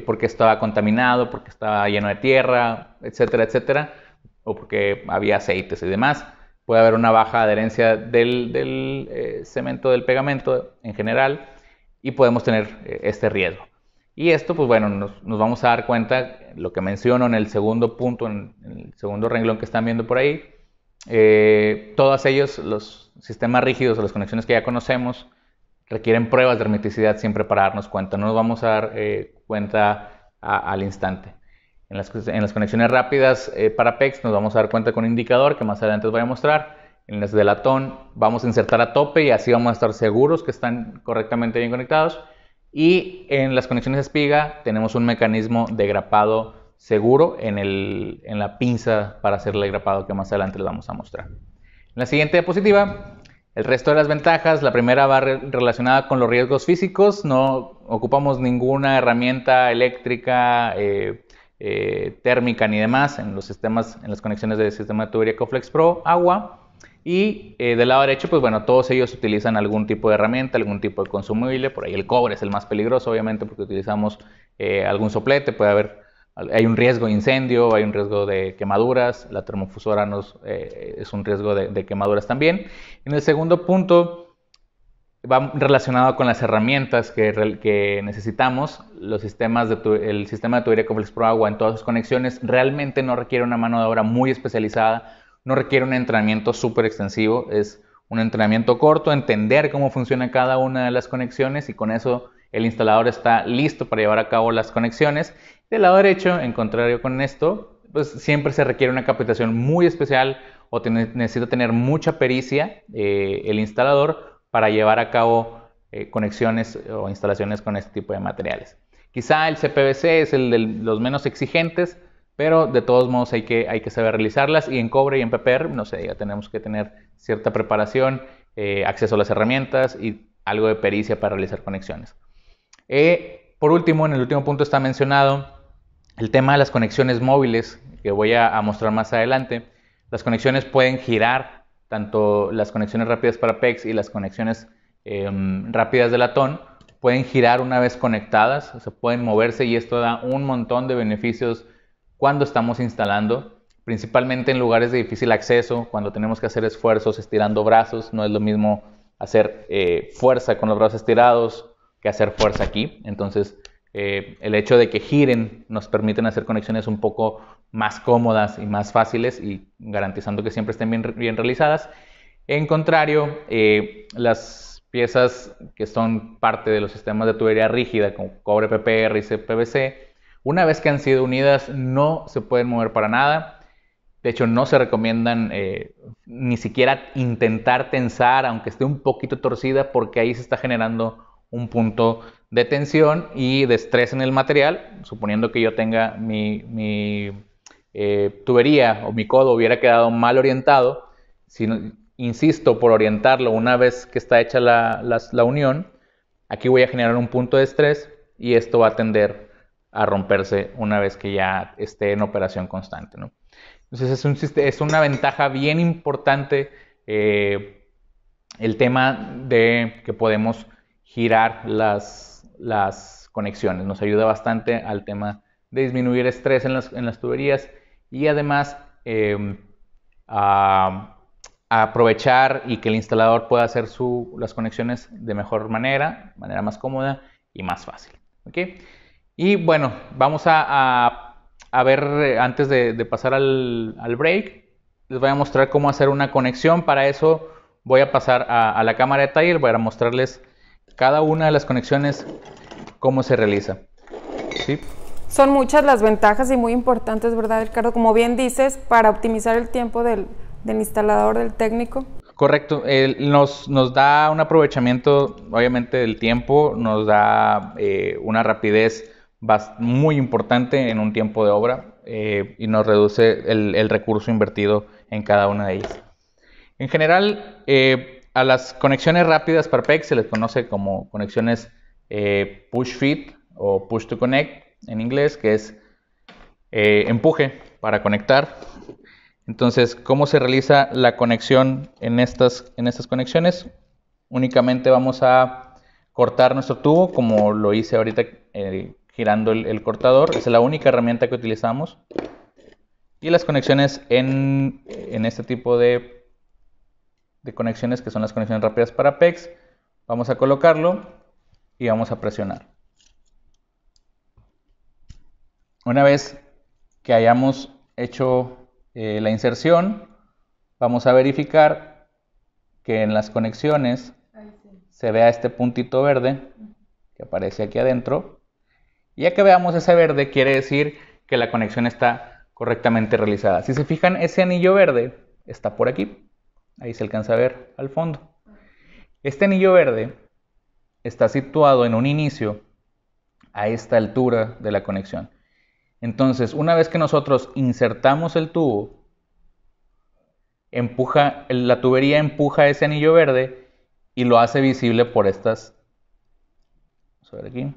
porque estaba contaminado, porque estaba lleno de tierra, etcétera, etcétera, o porque había aceites y demás. Puede haber una baja adherencia del cemento, del pegamento en general, y podemos tener este riesgo. Y esto, pues bueno, nos vamos a dar cuenta, lo que menciono en el segundo punto, en el segundo renglón que están viendo por ahí. Todos ellos, los sistemas rígidos o las conexiones que ya conocemos, requieren pruebas de hermeticidad siempre para darnos cuenta. No nos vamos a dar cuenta al instante. En las conexiones rápidas para PEX nos vamos a dar cuenta con un indicador que más adelante os voy a mostrar. En las de latón vamos a insertar a tope y así vamos a estar seguros que están correctamente bien conectados. Y en las conexiones espiga tenemos un mecanismo de grapado seguro en la pinza para hacer el grapado que más adelante les vamos a mostrar. En la siguiente diapositiva, el resto de las ventajas. La primera va relacionada con los riesgos físicos. No ocupamos ninguna herramienta eléctrica, térmica ni demás en las conexiones del sistema de tubería Coflex Pro agua. Y del lado derecho, pues bueno, todos ellos utilizan algún tipo de herramienta, algún tipo de consumible. Por ahí el cobre es el más peligroso, obviamente, porque utilizamos algún soplete. Hay un riesgo de incendio, hay un riesgo de quemaduras. La termofusora es un riesgo de quemaduras también. En el segundo punto va relacionado con las herramientas que necesitamos. El sistema de tubería Coflex Pro agua en todas sus conexiones realmente no requiere una mano de obra muy especializada. No requiere un entrenamiento súper extensivo, es un entrenamiento corto, entender cómo funciona cada una de las conexiones y con eso el instalador está listo para llevar a cabo las conexiones. Del lado derecho, en contrario con esto, pues siempre se requiere una capacitación muy especial o necesita tener mucha pericia el instalador para llevar a cabo conexiones o instalaciones con este tipo de materiales. Quizá el CPVC es el de los menos exigentes, pero de todos modos hay que saber realizarlas, y en cobre y en PPR, no sé, ya tenemos que tener cierta preparación, acceso a las herramientas y algo de pericia para realizar conexiones. Por último, en el último punto está mencionado el tema de las conexiones móviles, que voy a mostrar más adelante. Las conexiones pueden girar, tanto las conexiones rápidas para PEX y las conexiones rápidas de latón, pueden girar una vez conectadas, o sea, pueden moverse, y esto da un montón de beneficios cuando estamos instalando, principalmente en lugares de difícil acceso, cuando tenemos que hacer esfuerzos estirando brazos. No es lo mismo hacer fuerza con los brazos estirados que hacer fuerza aquí. Entonces, el hecho de que giren nos permiten hacer conexiones un poco más cómodas y más fáciles, y garantizando que siempre estén bien realizadas. En contrario, las piezas que son parte de los sistemas de tubería rígida, como cobre, PPR y CPVC, una vez que han sido unidas no se pueden mover para nada. De hecho, no se recomiendan ni siquiera intentar tensar, aunque esté un poquito torcida, porque ahí se está generando un punto de tensión y de estrés en el material. Suponiendo que yo tenga mi tubería o mi codo hubiera quedado mal orientado, si no, insisto por orientarlo una vez que está hecha la unión, aquí voy a generar un punto de estrés y esto va a tender a romperse una vez que ya esté en operación constante, ¿no? Entonces es una ventaja bien importante el tema de que podemos girar las conexiones. Nos ayuda bastante al tema de disminuir estrés en las tuberías, y además a aprovechar y que el instalador pueda hacer las conexiones de mejor manera más cómoda y más fácil. ¿Okay? Y bueno, vamos a ver, antes de pasar al break, les voy a mostrar cómo hacer una conexión. Para eso voy a pasar a la cámara de taller, voy a mostrarles cada una de las conexiones, cómo se realiza. ¿Sí? Son muchas las ventajas y muy importantes, ¿verdad, Ricardo? Como bien dices, para optimizar el tiempo del instalador, del técnico. Correcto, nos da un aprovechamiento, obviamente, del tiempo, nos da una rapidez muy importante en un tiempo de obra y nos reduce el recurso invertido en cada una de ellas. En general, a las conexiones rápidas para PEX se les conoce como conexiones push fit o push to connect en inglés, que es empuje para conectar. Entonces, ¿cómo se realiza la conexión en estas conexiones? Únicamente vamos a cortar nuestro tubo, como lo hice ahorita girando el cortador. Esa es la única herramienta que utilizamos. Y las conexiones en este tipo de conexiones, que son las conexiones rápidas para PEX, vamos a colocarlo y vamos a presionar. Una vez que hayamos hecho la inserción, vamos a verificar que en las conexiones se vea este puntito verde que aparece aquí adentro. Y ya que veamos ese verde, quiere decir que la conexión está correctamente realizada. Si se fijan, ese anillo verde está por aquí. Ahí se alcanza a ver al fondo. Este anillo verde está situado en un inicio a esta altura de la conexión. Entonces, una vez que nosotros insertamos el tubo, la tubería empuja ese anillo verde y lo hace visible por estas, vamos a ver aquí,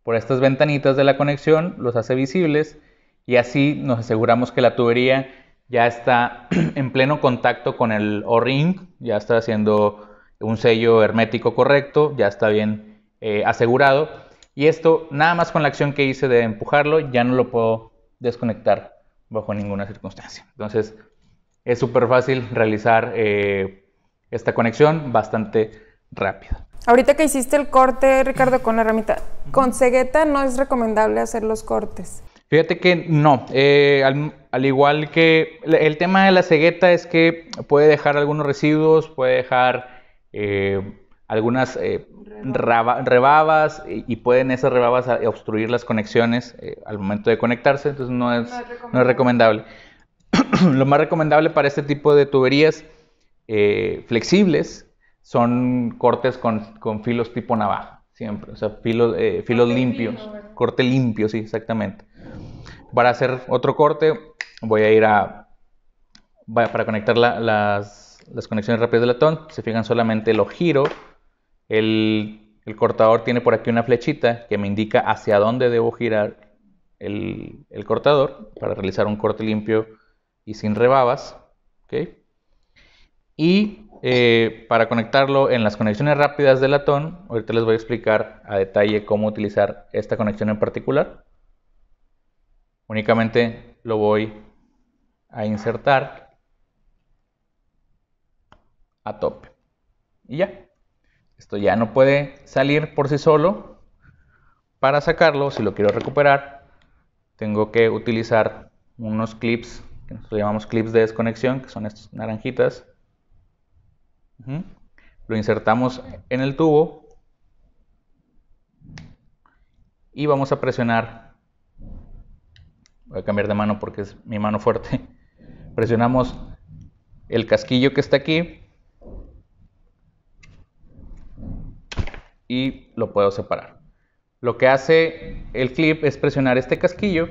por estas ventanitas de la conexión, los hace visibles y así nos aseguramos que la tubería ya está en pleno contacto con el O-ring, ya está haciendo un sello hermético correcto, ya está bien asegurado. Y esto, nada más con la acción que hice de empujarlo, ya no lo puedo desconectar bajo ninguna circunstancia. Entonces, es súper fácil realizar esta conexión, bastante rápida. Ahorita que hiciste el corte, Ricardo, con la herramienta, con cegueta no es recomendable hacer los cortes. Fíjate que no, al igual que el tema de la cegueta es que puede dejar algunos residuos, puede dejar algunas rebabas y pueden esas rebabas obstruir las conexiones al momento de conectarse, entonces no es recomendable. Lo más recomendable para este tipo de tuberías flexibles son cortes con filos tipo navaja, siempre, o sea, filos limpios, corte limpio, sí, exactamente. Para hacer otro corte voy a ir para conectar las conexiones rápidas de latón. Se fijan, solamente lo giro. El cortador tiene por aquí una flechita que me indica hacia dónde debo girar el cortador para realizar un corte limpio y sin rebabas. ¿Okay? Y para conectarlo en las conexiones rápidas de latón, ahorita les voy a explicar a detalle cómo utilizar esta conexión en particular. Únicamente lo voy a insertar a tope y ya. Esto ya no puede salir por sí solo. Para sacarlo, si lo quiero recuperar, tengo que utilizar unos clips, que nosotros llamamos clips de desconexión, que son estas naranjitas. Lo insertamos en el tubo y vamos a presionar. Voy a cambiar de mano porque es mi mano fuerte. Presionamos el casquillo que está aquí y lo puedo separar. Lo que hace el clip es presionar este casquillo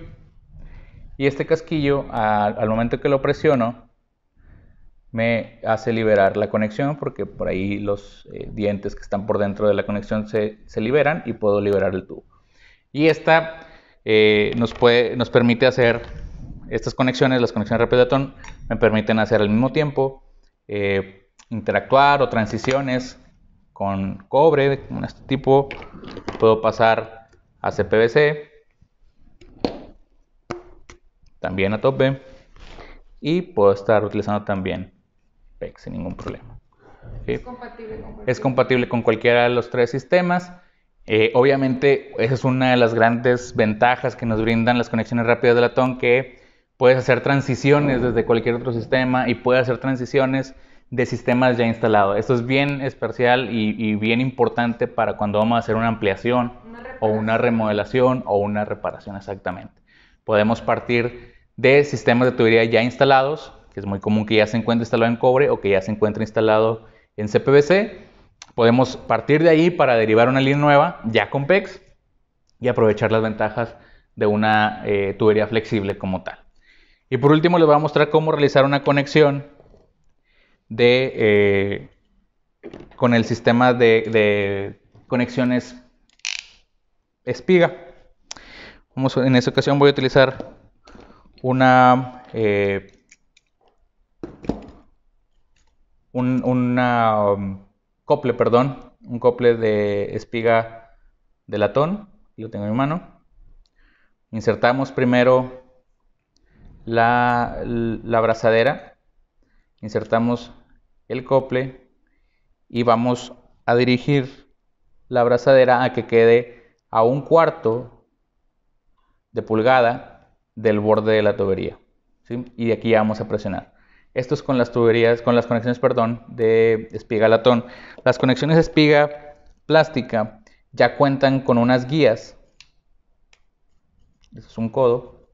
y este casquillo al momento que lo presiono me hace liberar la conexión, porque por ahí los dientes que están por dentro de la conexión se liberan y puedo liberar el tubo. Y esta nos permite hacer estas conexiones, las conexiones rápidas de latón me permiten hacer al mismo tiempo interactuar o transiciones con cobre de este tipo. Puedo pasar a CPVC, también a tope, y puedo estar utilizando también PEX sin ningún problema. ¿Okay? Es compatible con cualquiera de los tres sistemas. Obviamente esa es una de las grandes ventajas que nos brindan las conexiones rápidas de latón, que puedes hacer transiciones desde cualquier otro sistema y puedes hacer transiciones de sistemas ya instalados. Esto es bien especial y bien importante para cuando vamos a hacer una ampliación o una remodelación o una reparación, exactamente. Podemos partir de sistemas de tubería ya instalados, que es muy común que ya se encuentre instalado en cobre o que ya se encuentre instalado en CPVC, podemos partir de ahí para derivar una línea nueva ya con PEX y aprovechar las ventajas de una tubería flexible como tal. Y por último les voy a mostrar cómo realizar una conexión con el sistema de conexiones espiga. En esta ocasión voy a utilizar un cople de espiga de latón. Lo tengo en mi mano. Insertamos primero la abrazadera, insertamos el cople y vamos a dirigir la abrazadera a que quede a 1/4 de pulgada del borde de la tubería, ¿sí? Y aquí ya vamos a presionar. Esto es con las conexiones, de espiga latón. Las conexiones de espiga plástica ya cuentan con unas guías. Este es un codo.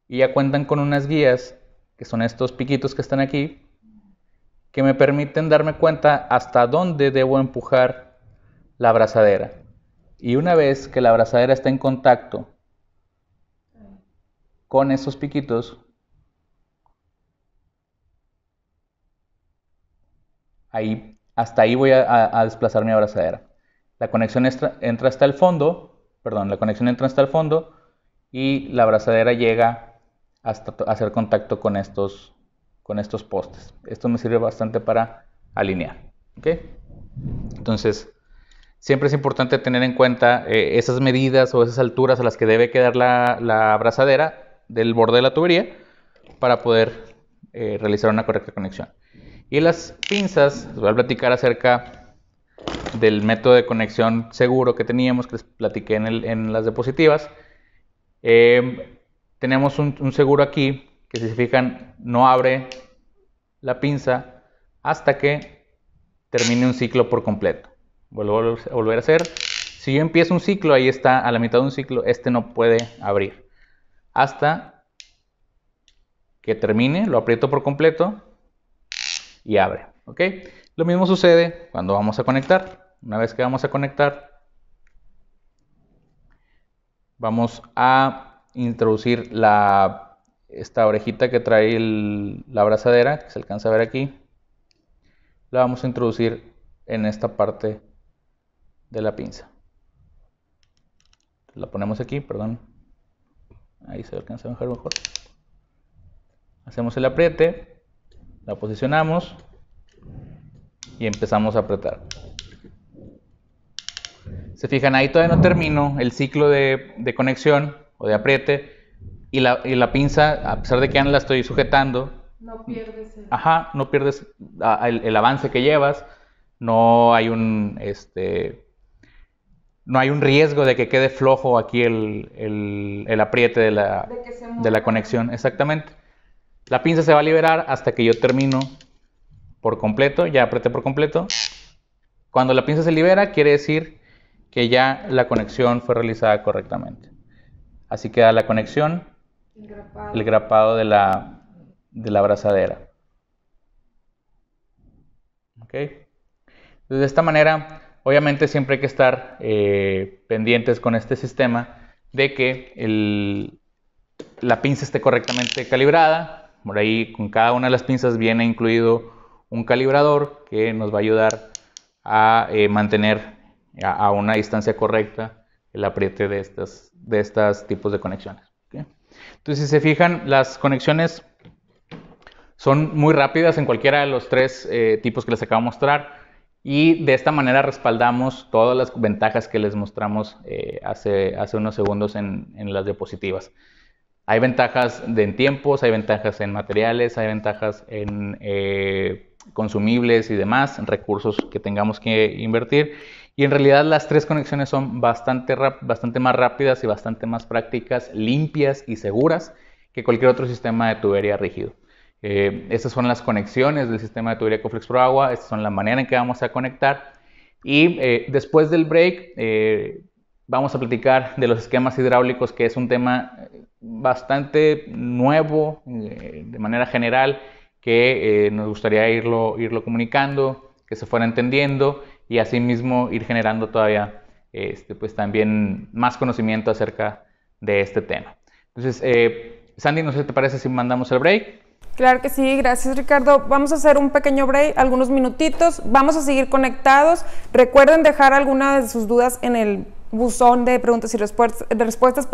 Y ya cuentan con unas guías, que son estos piquitos que están aquí, que me permiten darme cuenta hasta dónde debo empujar la abrazadera. Y una vez que la abrazadera está en contacto con esos piquitos, hasta ahí voy a desplazar mi abrazadera. La conexión entra hasta el fondo, y la abrazadera llega hasta hacer contacto con estos postes. Esto me sirve bastante para alinear, ¿ok? Entonces, siempre es importante tener en cuenta esas medidas o esas alturas a las que debe quedar la abrazadera del borde de la tubería para poder realizar una correcta conexión. Y las pinzas, les voy a platicar acerca del método de conexión seguro que teníamos, que les platiqué en las diapositivas. Tenemos un seguro aquí, que si se fijan, no abre la pinza hasta que termine un ciclo por completo. Vuelvo a volver a hacer. Si yo empiezo un ciclo, ahí está, a la mitad de un ciclo, este no puede abrir. Hasta que termine, lo aprieto por completo y abre, ¿ok? Lo mismo sucede cuando vamos a conectar. Una vez que vamos a conectar, vamos a introducir esta orejita que trae la abrazadera, que se alcanza a ver aquí. La vamos a introducir en esta parte de la pinza. La ponemos aquí, perdón. Ahí se alcanza a ver mejor. Hacemos el apriete, la posicionamos y empezamos a apretar. Se fijan, ahí todavía no termino el ciclo de conexión o de apriete, y la pinza, a pesar de que ya no la estoy sujetando, no pierdes no pierdes el avance que llevas. No hay un riesgo de que quede flojo aquí el apriete de la conexión. Exactamente. La pinza se va a liberar hasta que yo termino por completo, ya apreté por completo. Cuando la pinza se libera, quiere decir que ya la conexión fue realizada correctamente. Así queda la conexión, el grapado de la abrazadera. ¿Ok? De esta manera, obviamente siempre hay que estar pendientes con este sistema de que la pinza esté correctamente calibrada. Por ahí, con cada una de las pinzas viene incluido un calibrador que nos va a ayudar a mantener a una distancia correcta el apriete de estos tipos de conexiones. ¿Okay? Entonces, si se fijan, las conexiones son muy rápidas en cualquiera de los tres tipos que les acabo de mostrar, y de esta manera respaldamos todas las ventajas que les mostramos hace unos segundos en las diapositivas. Hay ventajas en tiempos, hay ventajas en materiales, hay ventajas en consumibles y demás, en recursos que tengamos que invertir. Y en realidad las tres conexiones son bastante más rápidas y bastante más prácticas, limpias y seguras que cualquier otro sistema de tubería rígido. Estas son las conexiones del sistema de tubería Coflex Pro Agua. Estas son la manera en que vamos a conectar. Y después del break vamos a platicar de los esquemas hidráulicos, que es un tema bastante nuevo de manera general, que nos gustaría irlo comunicando que se fuera entendiendo y asimismo ir generando todavía pues también más conocimiento acerca de este tema. Entonces, Sandy, no sé si te parece si mandamos el break. Claro que sí, gracias Ricardo. Vamos a hacer un pequeño break, algunos minutitos, vamos a seguir conectados. Recuerden dejar alguna de sus dudas en el buzón de preguntas y respuestas,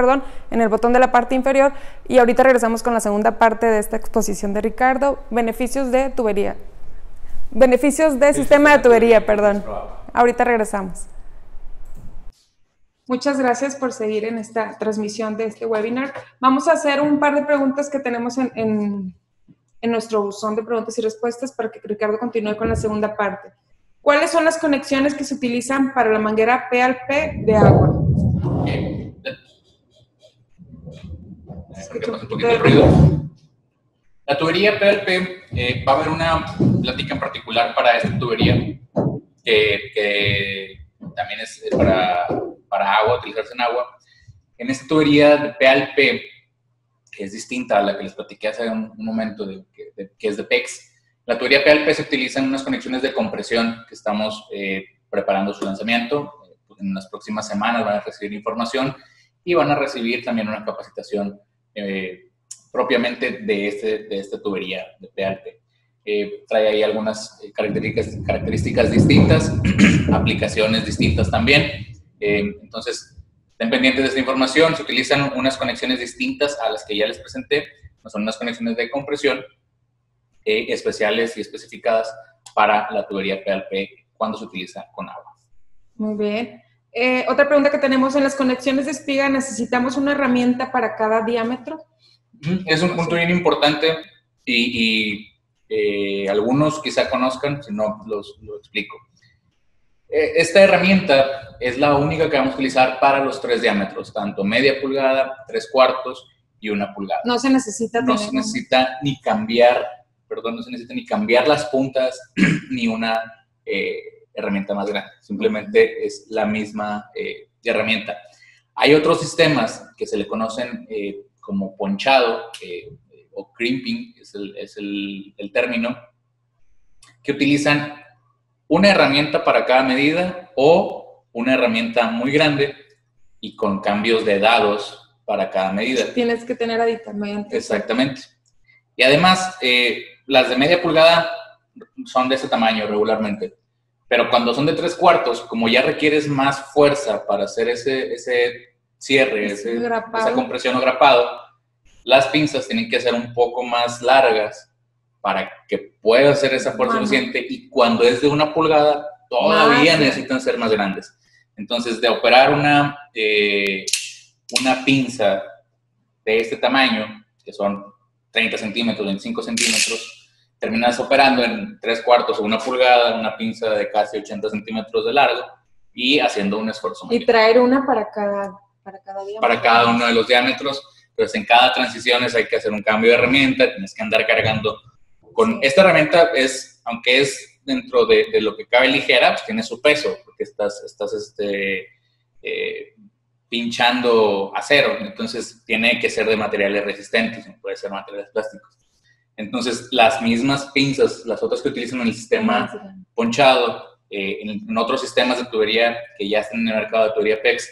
en el botón de la parte inferior, y ahorita regresamos con la segunda parte de esta exposición de Ricardo, beneficios de tubería. Beneficios de sistema de tubería, perdón. Ahorita regresamos. Muchas gracias por seguir en esta transmisión de este webinar. Vamos a hacer un par de preguntas que tenemos en nuestro buzón de preguntas y respuestas para que Ricardo continúe con la segunda parte. ¿Cuáles son las conexiones que se utilizan para la manguera P al P de agua? Escucha un poquito de ruido. La tubería P al P, va a haber una plática en particular para esta tubería que también es para agua, utilizarse en agua. En esta tubería de P al P, que es distinta a la que les platiqué hace un momento, que es de PEX, la tubería P al P se utilizan unas conexiones de compresión que estamos preparando su lanzamiento. En las próximas semanas van a recibir información y van a recibir también una capacitación propiamente de esta tubería de P al P. Trae ahí algunas características distintas, aplicaciones distintas también. Entonces, estén pendientes de esta información. Se utilizan unas conexiones distintas a las que ya les presenté. Son unas conexiones de compresión especiales y especificadas para la tubería P al P cuando se utiliza con agua. Muy bien. Otra pregunta que tenemos: en las conexiones de espiga, ¿necesitamos una herramienta para cada diámetro? Es un punto bien importante y algunos quizá conozcan, si no lo explico. Esta herramienta es la única que vamos a utilizar para los 3 diámetros, tanto media pulgada, 3/4 y 1 pulgada. No se necesita ni cambiar, no se necesita ni cambiar las puntas ni una herramienta más grande. Simplemente es la misma herramienta. Hay otros sistemas que se le conocen como ponchado o crimping, es el término, que utilizan una herramienta para cada medida o una herramienta muy grande y con cambios de dados para cada medida. Tienes que tener aditamentos. Exactamente. Y además, las de media pulgada son de ese tamaño regularmente, pero cuando son de 3/4, como ya requieres más fuerza para hacer ese cierre, esa compresión o grapado, las pinzas tienen que ser un poco más largas para que pueda hacer esa fuerza suficiente, y cuando es de 1 pulgada todavía necesitan ser más grandes. Entonces, de operar una pinza de este tamaño, que son 30 centímetros, 25 centímetros, terminas operando en 3/4 o 1 pulgada, una pinza de casi 80 centímetros de largo y haciendo un esfuerzo mayor. Y traer una para cada diámetro. Para cada uno de los diámetros. Entonces, en cada transición hay que hacer un cambio de herramienta, tienes que andar cargando. Con esta herramienta, aunque es dentro de lo que cabe ligera, pues tiene su peso, porque estás pinchando acero, entonces tiene que ser de materiales resistentes, no puede ser materiales plásticos. Entonces, las mismas pinzas, las otras que utilizan en el sistema ponchado, en otros sistemas de tubería que ya están en el mercado de tubería PEX,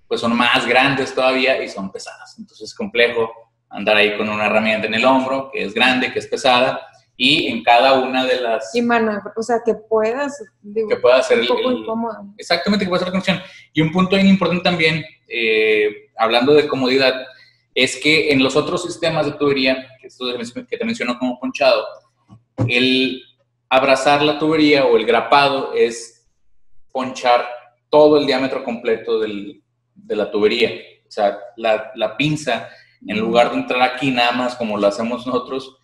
pues son más grandes todavía y son pesadas. Entonces, es complejo andar ahí con una herramienta en el hombro, que es grande, que es pesada, y en cada una de las... Y mano, o sea, que puedas... que pueda hacer un poco incómodo. Exactamente, que pueda hacer la conexión. Y un punto bien importante también, hablando de comodidad, es que en los otros sistemas de tubería, que te menciono como ponchado, el abrazar la tubería o el grapado es ponchar todo el diámetro completo de la tubería. O sea, la pinza, en lugar de entrar aquí nada más como lo hacemos nosotros,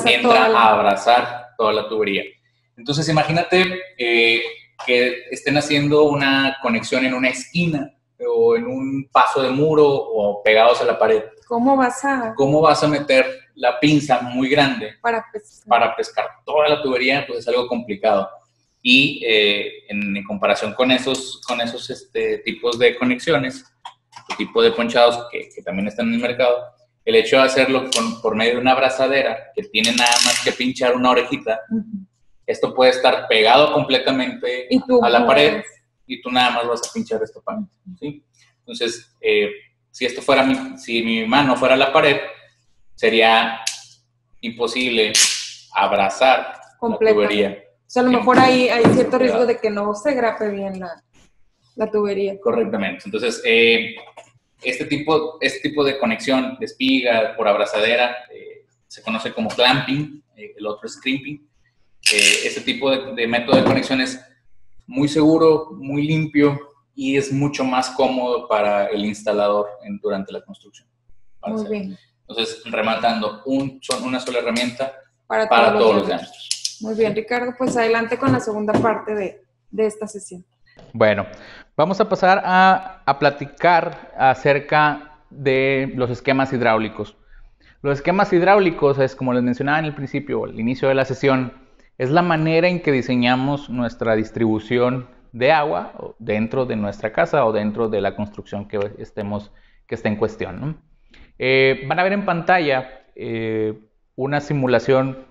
entra a abrazar toda la tubería. Entonces, imagínate que estén haciendo una conexión en una esquina o en un paso de muro o pegados a la pared. ¿Cómo vas a meter la pinza muy grande para pescar toda la tubería? Pues es algo complicado. Y en comparación con esos tipos de conexiones, tipo de ponchados que también están en el mercado, el hecho de hacerlo por medio de una abrazadera que tiene nada más que pinchar una orejita, Esto puede estar pegado completamente a la pared y tú nada más vas a pinchar esta pared, ¿sí? Entonces, si mi mano fuera la pared, sería imposible abrazar la tubería. O sea, a lo mejor hay cierto riesgo de que no se grape bien la tubería. Correctamente. Entonces, este tipo de conexión de espiga por abrazadera se conoce como clamping, el otro es crimping. Este tipo de método de conexión es muy seguro, muy limpio y es mucho más cómodo para el instalador durante la construcción. Muy bien. Entonces, rematando, una sola herramienta para todos los diámetros. Muy bien, Ricardo, pues adelante con la segunda parte de esta sesión. Bueno, vamos a pasar a platicar acerca de los esquemas hidráulicos. Los esquemas hidráulicos es, como les mencionaba en el principio, al inicio de la sesión, es la manera en que diseñamos nuestra distribución de agua dentro de nuestra casa o dentro de la construcción que esté en cuestión, ¿no? Van a ver en pantalla una simulación,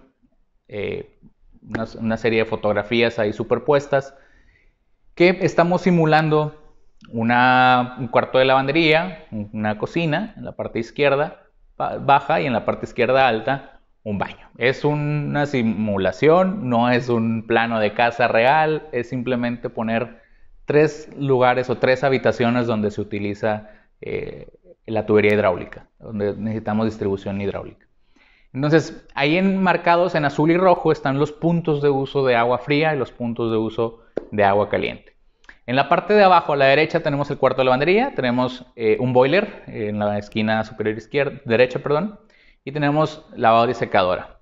una serie de fotografías ahí superpuestas que estamos simulando un cuarto de lavandería, una cocina en la parte izquierda baja y en la parte izquierda alta un baño. Es una simulación, no es un plano de casa real, es simplemente poner 3 lugares o 3 habitaciones donde se utiliza la tubería hidráulica, donde necesitamos distribución hidráulica. Entonces, ahí enmarcados en azul y rojo están los puntos de uso de agua fría y los puntos de uso de agua caliente. En la parte de abajo a la derecha tenemos el cuarto de lavandería, tenemos un boiler en la esquina superior derecha, y tenemos lavadora y secadora.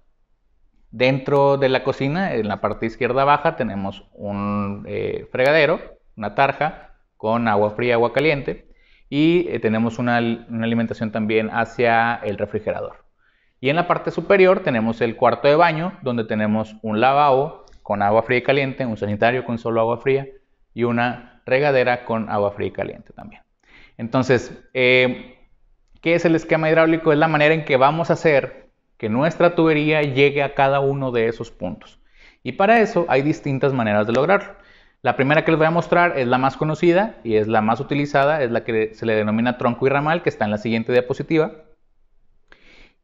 Dentro de la cocina, en la parte izquierda baja, tenemos un fregadero, una tarja con agua fría y agua caliente, y tenemos una alimentación también hacia el refrigerador. Y en la parte superior tenemos el cuarto de baño, donde tenemos un lavabo con agua fría y caliente, un sanitario con solo agua fría y una regadera con agua fría y caliente también. Entonces, ¿qué es el esquema hidráulico? Es la manera en que vamos a hacer que nuestra tubería llegue a cada uno de esos puntos. Y para eso hay distintas maneras de lograrlo. La primera que les voy a mostrar es la más conocida y es la más utilizada, es la que se le denomina tronco y ramal, que está en la siguiente diapositiva.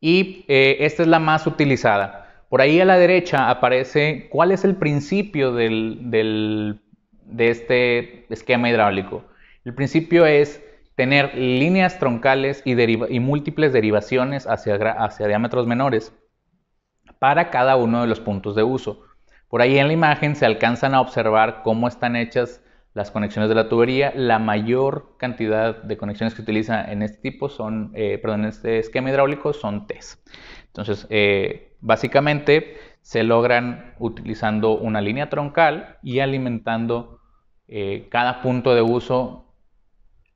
Y esta es la más utilizada. Por ahí a la derecha aparece cuál es el principio de este esquema hidráulico. El principio es tener líneas troncales y múltiples derivaciones hacia diámetros menores para cada uno de los puntos de uso. Por ahí en la imagen se alcanzan a observar cómo están hechas las conexiones de la tubería. La mayor cantidad de conexiones que utiliza en este en este esquema hidráulico son Ts. Entonces, básicamente se logran utilizando una línea troncal y alimentando cada punto de uso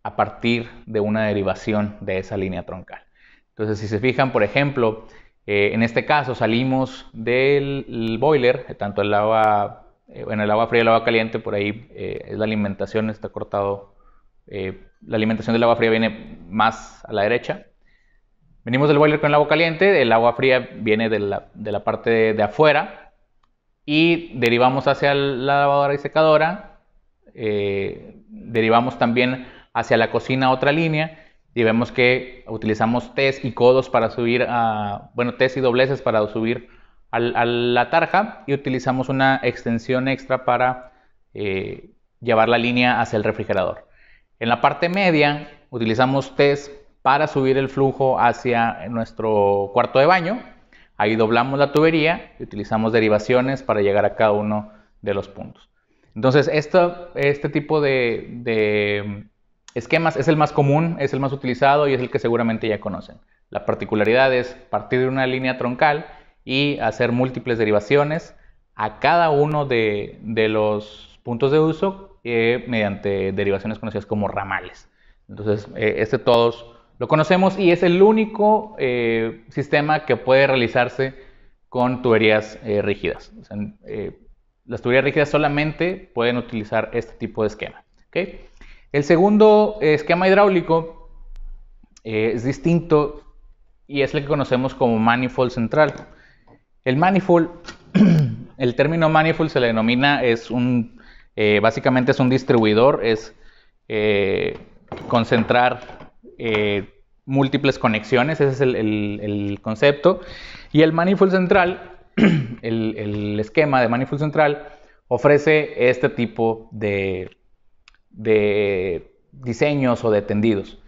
a partir de una derivación de esa línea troncal. Entonces, si se fijan, por ejemplo, en este caso salimos del boiler, tanto el agua fría y el agua caliente, por ahí es la alimentación, está cortado, la alimentación del agua fría viene más a la derecha. Venimos del boiler con el agua caliente, el agua fría viene de la parte de afuera y derivamos hacia la lavadora y secadora, derivamos también hacia la cocina otra línea y vemos que utilizamos Ts y codos para subir Ts y dobleces para subir a la tarja y utilizamos una extensión extra para llevar la línea hacia el refrigerador. En la parte media utilizamos Ts para subir el flujo hacia nuestro cuarto de baño. Ahí doblamos la tubería y utilizamos derivaciones para llegar a cada uno de los puntos. Entonces, este tipo de esquemas es el más común, es el más utilizado y es el que seguramente ya conocen. La particularidad es partir de una línea troncal y hacer múltiples derivaciones a cada uno de los puntos de uso mediante derivaciones conocidas como ramales. Entonces, todos lo conocemos y es el único sistema que puede realizarse con tuberías rígidas. O sea, las tuberías rígidas solamente pueden utilizar este tipo de esquema. ¿Okay? El segundo esquema hidráulico es distinto y es el que conocemos como manifold central. El manifold el término manifold se le denomina, básicamente es un distribuidor, es concentrar múltiples conexiones, ese es el concepto. Y el manifold central, el esquema de manifold central, ofrece este tipo de diseños o de tendidos.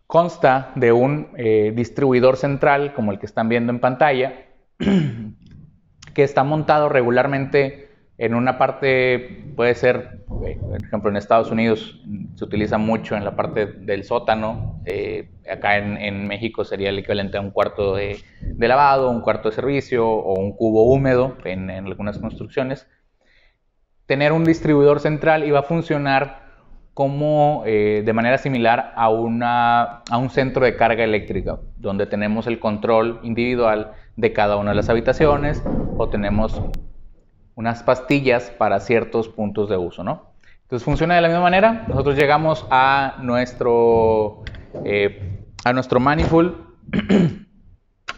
Consta de un distribuidor central, como el que están viendo en pantalla, que está montado regularmente en una parte, puede ser, por ejemplo, en Estados Unidos se utiliza mucho en la parte del sótano. Acá en México sería el equivalente a un cuarto de lavado, un cuarto de servicio o un cubo húmedo en algunas construcciones. Tener un distribuidor central iba a funcionar como de manera similar a un centro de carga eléctrica, donde tenemos el control individual de cada una de las habitaciones, o tenemos unas pastillas para ciertos puntos de uso, ¿no? Entonces funciona de la misma manera. Nosotros llegamos a nuestro manifold,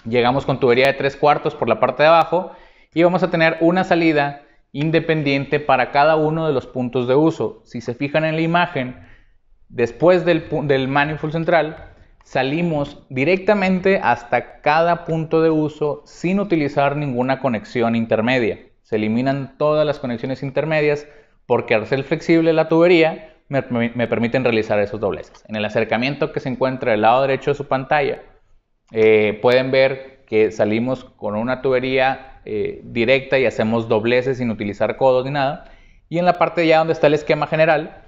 llegamos con tubería de 3/4 por la parte de abajo y vamos a tener una salida independiente para cada uno de los puntos de uso. Si se fijan en la imagen, después del manifold central, salimos directamente hasta cada punto de uso sin utilizar ninguna conexión intermedia. Se eliminan todas las conexiones intermedias porque al ser flexible la tubería me permiten realizar esos dobleces. En el acercamiento que se encuentra del lado derecho de su pantalla, pueden ver que salimos con una tubería directa y hacemos dobleces sin utilizar codos ni nada. Y en la parte de allá donde está el esquema general,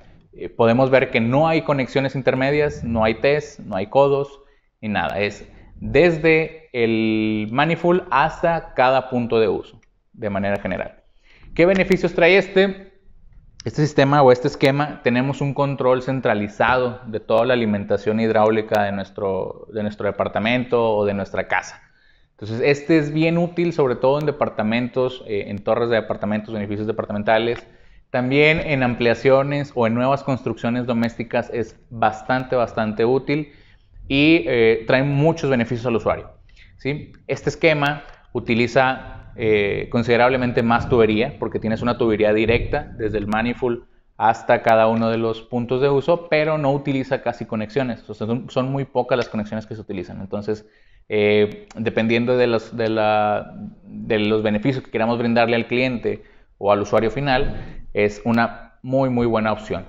podemos ver que no hay conexiones intermedias, no hay T's, no hay codos ni nada. Es desde el manifold hasta cada punto de uso, de manera general. ¿Qué beneficios trae este sistema o este esquema? Tenemos un control centralizado de toda la alimentación hidráulica de nuestro departamento o de nuestra casa. Entonces, este es bien útil, sobre todo en departamentos, en torres de departamentos, edificios departamentales. También en ampliaciones o en nuevas construcciones domésticas es bastante útil y trae muchos beneficios al usuario, ¿sí? Este esquema utiliza considerablemente más tubería, porque tienes una tubería directa desde el manifold hasta cada uno de los puntos de uso, pero no utiliza casi conexiones. O sea, son muy pocas las conexiones que se utilizan. Entonces, dependiendo de los beneficios que queramos brindarle al cliente o al usuario final, es una muy buena opción.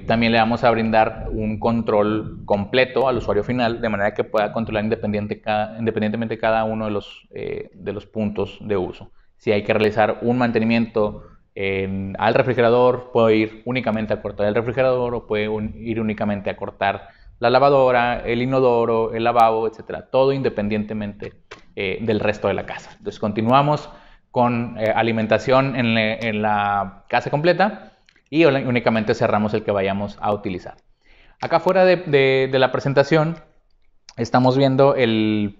También le vamos a brindar un control completo al usuario final, de manera que pueda controlar independientemente cada uno de los puntos de uso. Si hay que realizar un mantenimiento al refrigerador, puede ir únicamente a cortar el refrigerador, o puede ir únicamente a cortar la lavadora, el inodoro, el lavabo, etcétera. Todo independientemente del resto de la casa. Entonces continuamos con alimentación en la casa completa y únicamente cerramos el que vayamos a utilizar. Acá fuera de la presentación estamos viendo el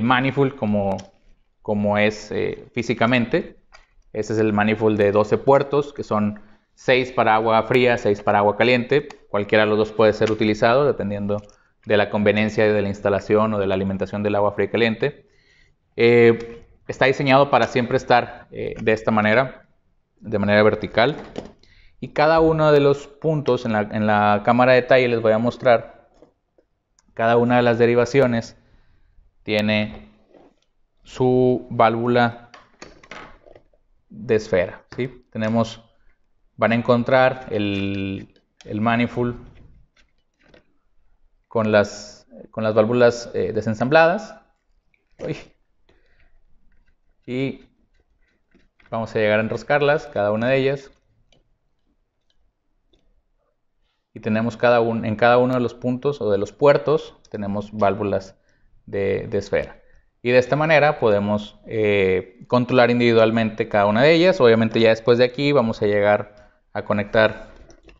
manifold como es físicamente. Ese es el manifold de 12 puertos, que son 6 para agua fría, 6 para agua caliente. Cualquiera de los dos puede ser utilizado dependiendo de la conveniencia de la instalación o de la alimentación del agua fría y caliente. Está diseñado para siempre estar de esta manera, de manera vertical. Y cada uno de los puntos en la cámara de detalle les voy a mostrar. Cada una de las derivaciones tiene su válvula de esfera, ¿sí? Van a encontrar el manifold con las válvulas desensambladas. Y vamos a llegar a enroscarlas, cada una de ellas. Y tenemos en cada uno de los puntos o de los puertos, tenemos válvulas de esfera. Y de esta manera podemos controlar individualmente cada una de ellas. Obviamente ya después de aquí vamos a llegar a conectar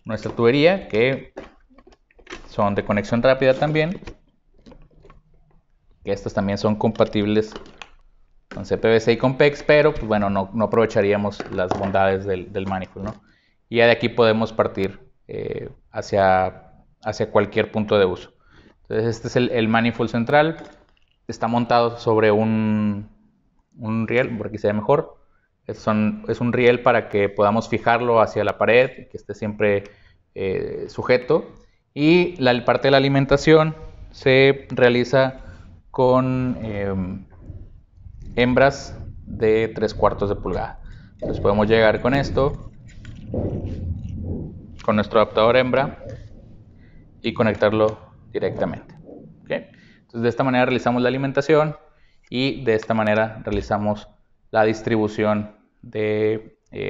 nuestra tubería, que son de conexión rápida también. Que estas también son compatibles con CPVC y con PEX, pero pues bueno, no aprovecharíamos las bondades del manifold, ¿no? Y ya de aquí podemos partir hacia cualquier punto de uso. Entonces este es el manifold central. Está montado sobre un riel, por aquí se ve mejor. Es un riel para que podamos fijarlo hacia la pared, que esté siempre sujeto. Y la parte de la alimentación se realiza con hembras de 3/4 de pulgada. Entonces podemos llegar con esto, con nuestro adaptador hembra, y conectarlo directamente. ¿Okay? Entonces de esta manera realizamos la alimentación y de esta manera realizamos la distribución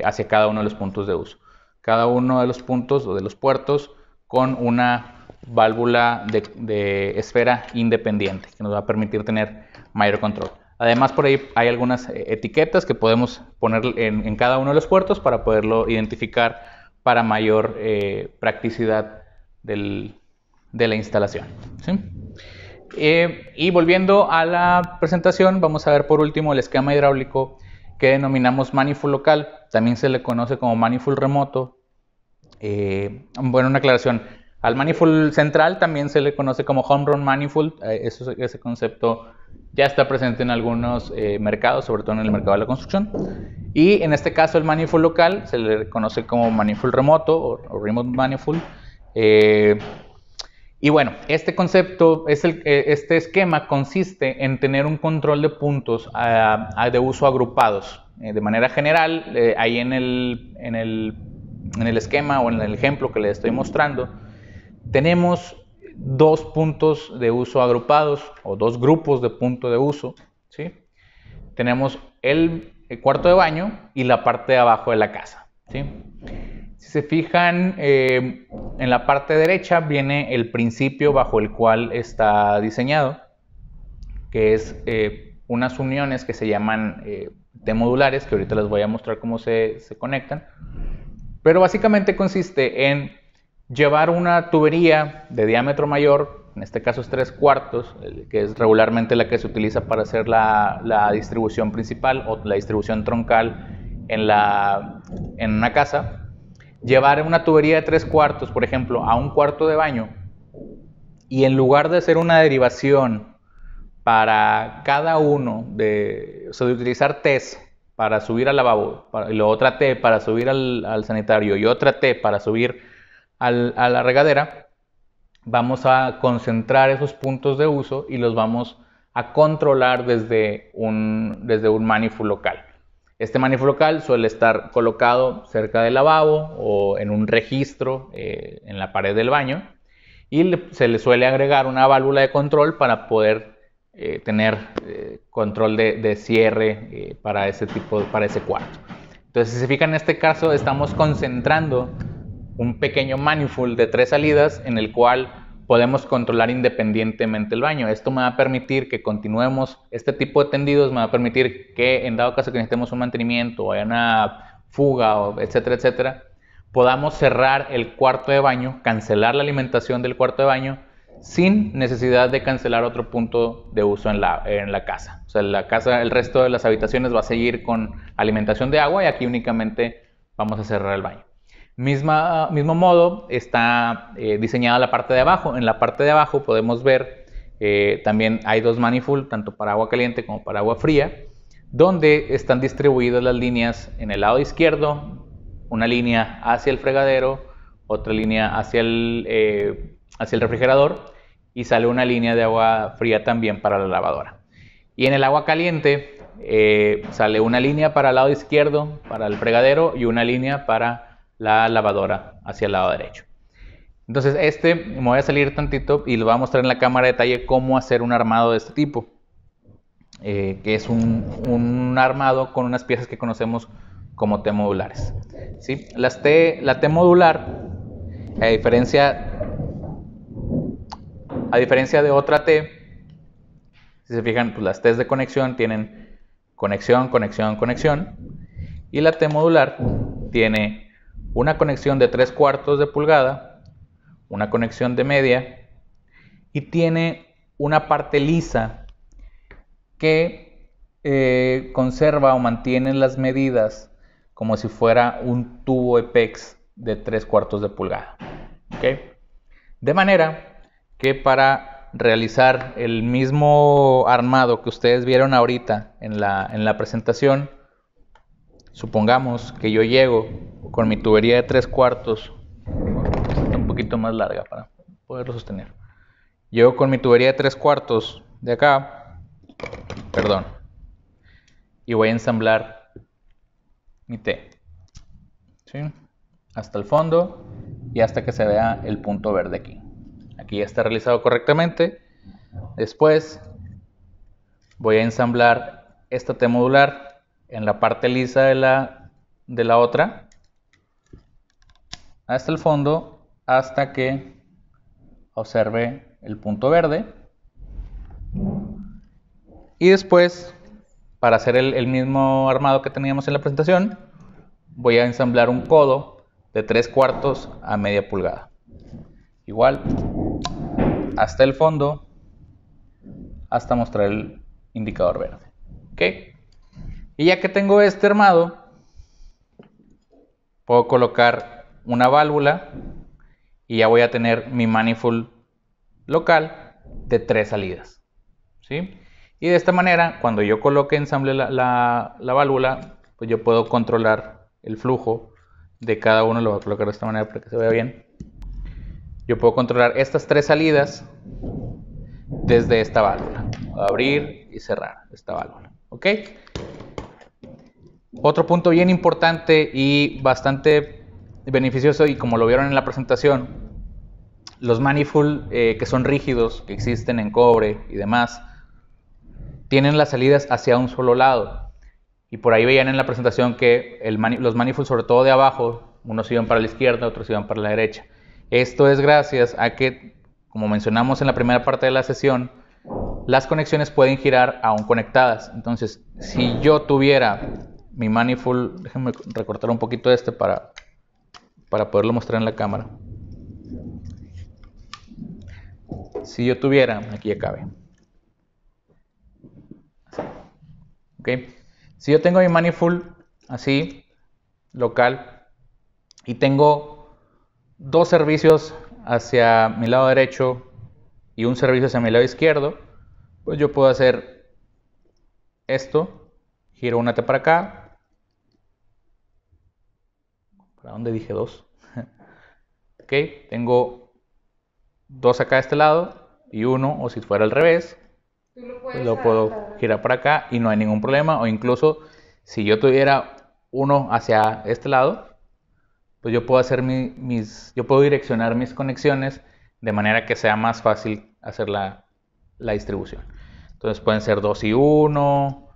hacia cada uno de los puntos de uso. Cada uno de los puntos o de los puertos con una válvula de esfera independiente que nos va a permitir tener mayor control. Además, por ahí hay algunas etiquetas que podemos poner en cada uno de los puertos para poderlo identificar para mayor practicidad de la instalación. ¿Sí? Y volviendo a la presentación, vamos a ver por último el esquema hidráulico que denominamos manifold local. También se le conoce como manifold remoto. Bueno, una aclaración. Al manifold central también se le conoce como home run manifold. Ese concepto ya está presente en algunos mercados, sobre todo en el mercado de la construcción. Y en este caso el manifold local se le conoce como manifold remoto o remote manifold. Y bueno, este concepto, este esquema consiste en tener un control de puntos de uso agrupados. De manera general, ahí en el esquema o en el ejemplo que les estoy mostrando, tenemos 2 puntos de uso agrupados o 2 grupos de punto de uso. ¿Sí? Tenemos el cuarto de baño y la parte de abajo de la casa. ¿Sí? Si se fijan, en la parte derecha viene el principio bajo el cual está diseñado, que es unas uniones que se llaman T-modulares, que ahorita les voy a mostrar cómo se conectan. Pero básicamente consiste en llevar una tubería de diámetro mayor, en este caso es 3/4, que es regularmente la que se utiliza para hacer la distribución principal o la distribución troncal en una casa. Llevar una tubería de 3/4, por ejemplo, a un cuarto de baño, y en lugar de hacer una derivación para cada uno, de utilizar T's para subir al lavabo, y otra T para subir al sanitario y otra T para subir a la regadera, vamos a concentrar esos puntos de uso y los vamos a controlar desde un manifold local. Este manifold local suele estar colocado cerca del lavabo o en un registro en la pared del baño, y se le suele agregar una válvula de control para poder tener control de cierre para ese cuarto. Entonces, si se fijan, en este caso estamos concentrando un pequeño manifold de 3 salidas en el cual podemos controlar independientemente el baño. Esto me va a permitir que continuemos este tipo de tendidos, me va a permitir que en dado caso que necesitemos un mantenimiento o haya una fuga, etcétera, etcétera, podamos cerrar el cuarto de baño, cancelar la alimentación del cuarto de baño sin necesidad de cancelar otro punto de uso en la casa. O sea, la casa, el resto de las habitaciones va a seguir con alimentación de agua y aquí únicamente vamos a cerrar el baño. Mismo modo está diseñada la parte de abajo. En la parte de abajo podemos ver también hay 2 manifold, tanto para agua caliente como para agua fría, donde están distribuidas las líneas en el lado izquierdo, una línea hacia el fregadero, otra línea hacia el refrigerador, y sale una línea de agua fría también para la lavadora. Y en el agua caliente sale una línea para el lado izquierdo, para el fregadero, y una línea para la lavadora hacia el lado derecho. Entonces me voy a salir tantito y les voy a mostrar en la cámara de detalle cómo hacer un armado de este tipo, que es un armado con unas piezas que conocemos como T-modulares. ¿Sí? La T-modular, a diferencia de otra T, si se fijan, pues las T's de conexión tienen conexión, conexión, conexión, y la T-modular tiene una conexión de 3/4 de pulgada, una conexión de media, y tiene una parte lisa que conserva o mantiene las medidas como si fuera un tubo EPEX de 3/4 de pulgada. ¿Okay? De manera que para realizar el mismo armado que ustedes vieron ahorita en la presentación, Supongamos que yo llego con mi tubería de 3/4, está un poquito más larga para poderlo sostener. Llego con mi tubería de 3/4 de acá, perdón, y voy a ensamblar mi T, ¿sí? Hasta el fondo y hasta que se vea el punto verde aquí. Aquí ya está realizado correctamente. Después voy a ensamblar esta T modular en la parte lisa de la otra hasta el fondo, hasta que observe el punto verde. Y después, para hacer el mismo armado que teníamos en la presentación, voy a ensamblar un codo de 3/4 a media pulgada. Igual, hasta el fondo, hasta mostrar el indicador verde. ¿Ok? Y ya que tengo este armado, puedo colocar una válvula y ya voy a tener mi manifold local de 3 salidas, ¿sí? Y de esta manera, cuando yo coloque, ensamble la válvula, pues yo puedo controlar el flujo de cada uno. Lo voy a colocar de esta manera para que se vea bien. Yo puedo controlar estas 3 salidas desde esta válvula. Abrir y cerrar esta válvula. ¿Ok? Otro punto bien importante y bastante beneficioso, y como lo vieron en la presentación, los manifold que son rígidos, que existen en cobre y demás, tienen las salidas hacia un solo lado. Y por ahí veían en la presentación que los manifolds, sobre todo de abajo, unos iban para la izquierda, otros iban para la derecha. Esto es gracias a que, como mencionamos en la primera parte de la sesión, las conexiones pueden girar aún conectadas. Entonces, si yo tuviera mi manifold, déjenme recortar un poquito para poderlo mostrar en la cámara. Si yo tuviera, aquí ya cabe. ¿Ok? Si yo tengo mi manifold así, local, y tengo 2 servicios hacia mi lado derecho y un servicio hacia mi lado izquierdo, pues yo puedo hacer esto, giro una T para acá. ¿Para dónde dije 2? Ok, tengo 2 acá de este lado y 1, o si fuera al revés, pues lo puedo girar para acá y no hay ningún problema. O incluso si yo tuviera uno hacia este lado, pues yo puedo hacer yo puedo direccionar mis conexiones de manera que sea más fácil hacer la distribución. Entonces pueden ser 2 y 1,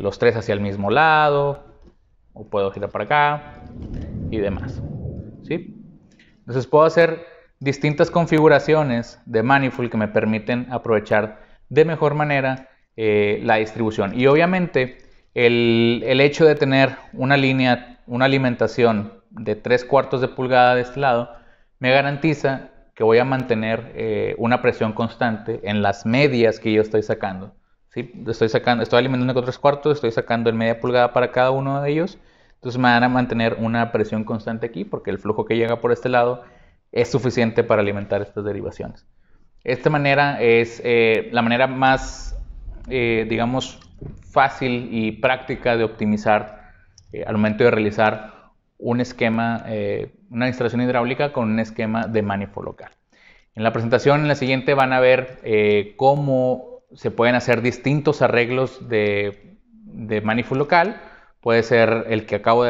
los 3 hacia el mismo lado, o puedo girar para acá y demás, ¿sí? Entonces puedo hacer distintas configuraciones de manifold que me permiten aprovechar de mejor manera la distribución. Y obviamente el hecho de tener una alimentación de 3/4 de pulgada de este lado me garantiza que voy a mantener una presión constante en las medias que yo estoy sacando, ¿sí? Estoy alimentando con 3/4, estoy sacando en media pulgada para cada uno de ellos. Entonces me van a mantener una presión constante aquí, porque el flujo que llega por este lado es suficiente para alimentar estas derivaciones. Esta manera es la manera más, digamos, fácil y práctica de optimizar al momento de realizar un esquema, una instalación hidráulica con un esquema de manifold local. En la presentación, en la siguiente, van a ver cómo se pueden hacer distintos arreglos de manifold local. Puede ser el que acabo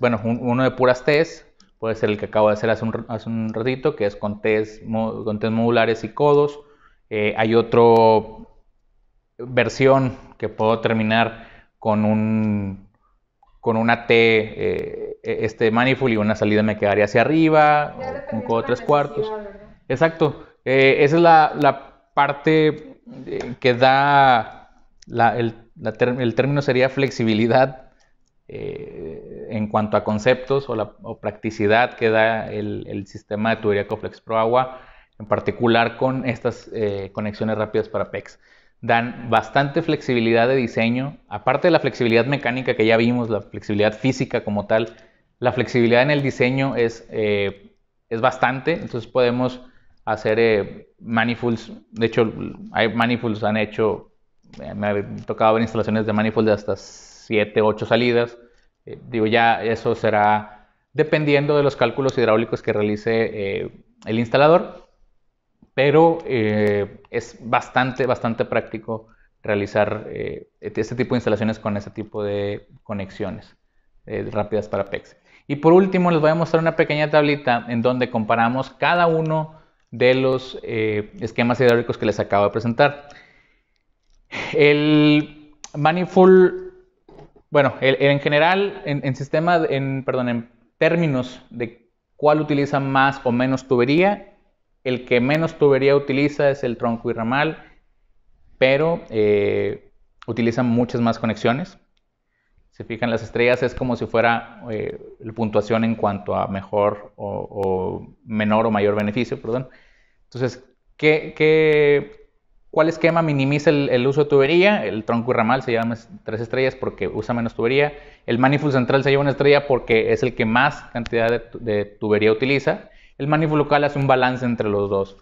bueno, uno de puras T's. Puede ser el que acabo de hacer hace un ratito, que es con T's modulares y codos. Hay otra versión que puedo terminar con una T, este manifold, y una salida me quedaría hacia arriba, un codo 3/4. Exacto. Esa es la parte que da, el término sería flexibilidad en cuanto a conceptos o practicidad que da el sistema de tubería Coflex Pro Agua, en particular con estas conexiones rápidas para PEX. Dan bastante flexibilidad de diseño, aparte de la flexibilidad mecánica que ya vimos, la flexibilidad física como tal. La flexibilidad en el diseño es bastante. Entonces podemos hacer manifolds. De hecho, hay manifolds han hecho, me ha tocado ver instalaciones de manifolds de hasta 7, 8 salidas, Digo, ya eso será dependiendo de los cálculos hidráulicos que realice el instalador, pero es bastante práctico realizar este tipo de instalaciones con ese tipo de conexiones rápidas para PEX. Y por último les voy a mostrar una pequeña tablita en donde comparamos cada uno de los esquemas hidráulicos que les acabo de presentar. El manifold, bueno, en general, en términos de cuál utiliza más o menos tubería, el que menos tubería utiliza es el tronco y ramal, pero utilizan muchas más conexiones. Se fijan, las estrellas es como si fuera la puntuación en cuanto a mejor o menor o mayor beneficio, perdón. Entonces, ¿cuál esquema minimiza el uso de tubería? El tronco y ramal se llama 3 estrellas porque usa menos tubería. El manifold central se lleva 1 estrella porque es el que más cantidad de tubería utiliza. El manifold local hace un balance entre los dos.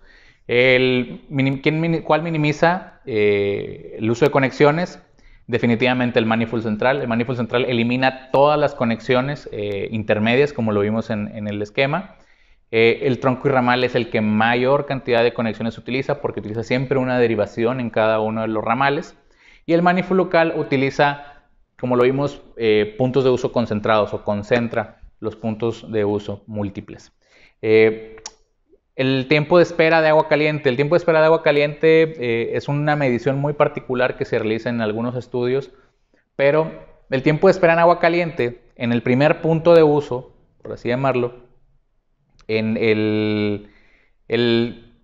¿Cuál minimiza el uso de conexiones? Definitivamente el manifold central. El manifold central elimina todas las conexiones intermedias, como lo vimos en el esquema. El tronco y ramal es el que mayor cantidad de conexiones utiliza porque utiliza siempre una derivación en cada uno de los ramales. Y el manifold local utiliza, como lo vimos, puntos de uso concentrados o concentra los puntos de uso múltiples. El tiempo de espera de agua caliente. El tiempo de espera de agua caliente es una medición muy particular que se realiza en algunos estudios, pero el tiempo de espera en agua caliente, en el primer punto de uso, por así llamarlo, en el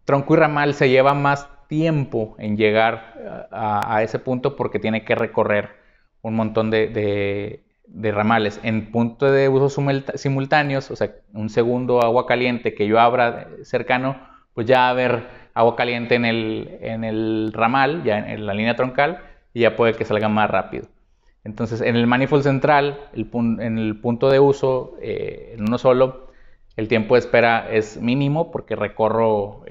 tronco y ramal se lleva más tiempo en llegar a ese punto porque tiene que recorrer un montón de ramales. En puntos de uso simultáneos, o sea, un segundo agua caliente que yo abra cercano, pues ya va a haber agua caliente en el ramal, ya en la línea troncal, y ya puede que salga más rápido. Entonces, en el manifold central, en el punto de uso, en uno solo, el tiempo de espera es mínimo porque recorro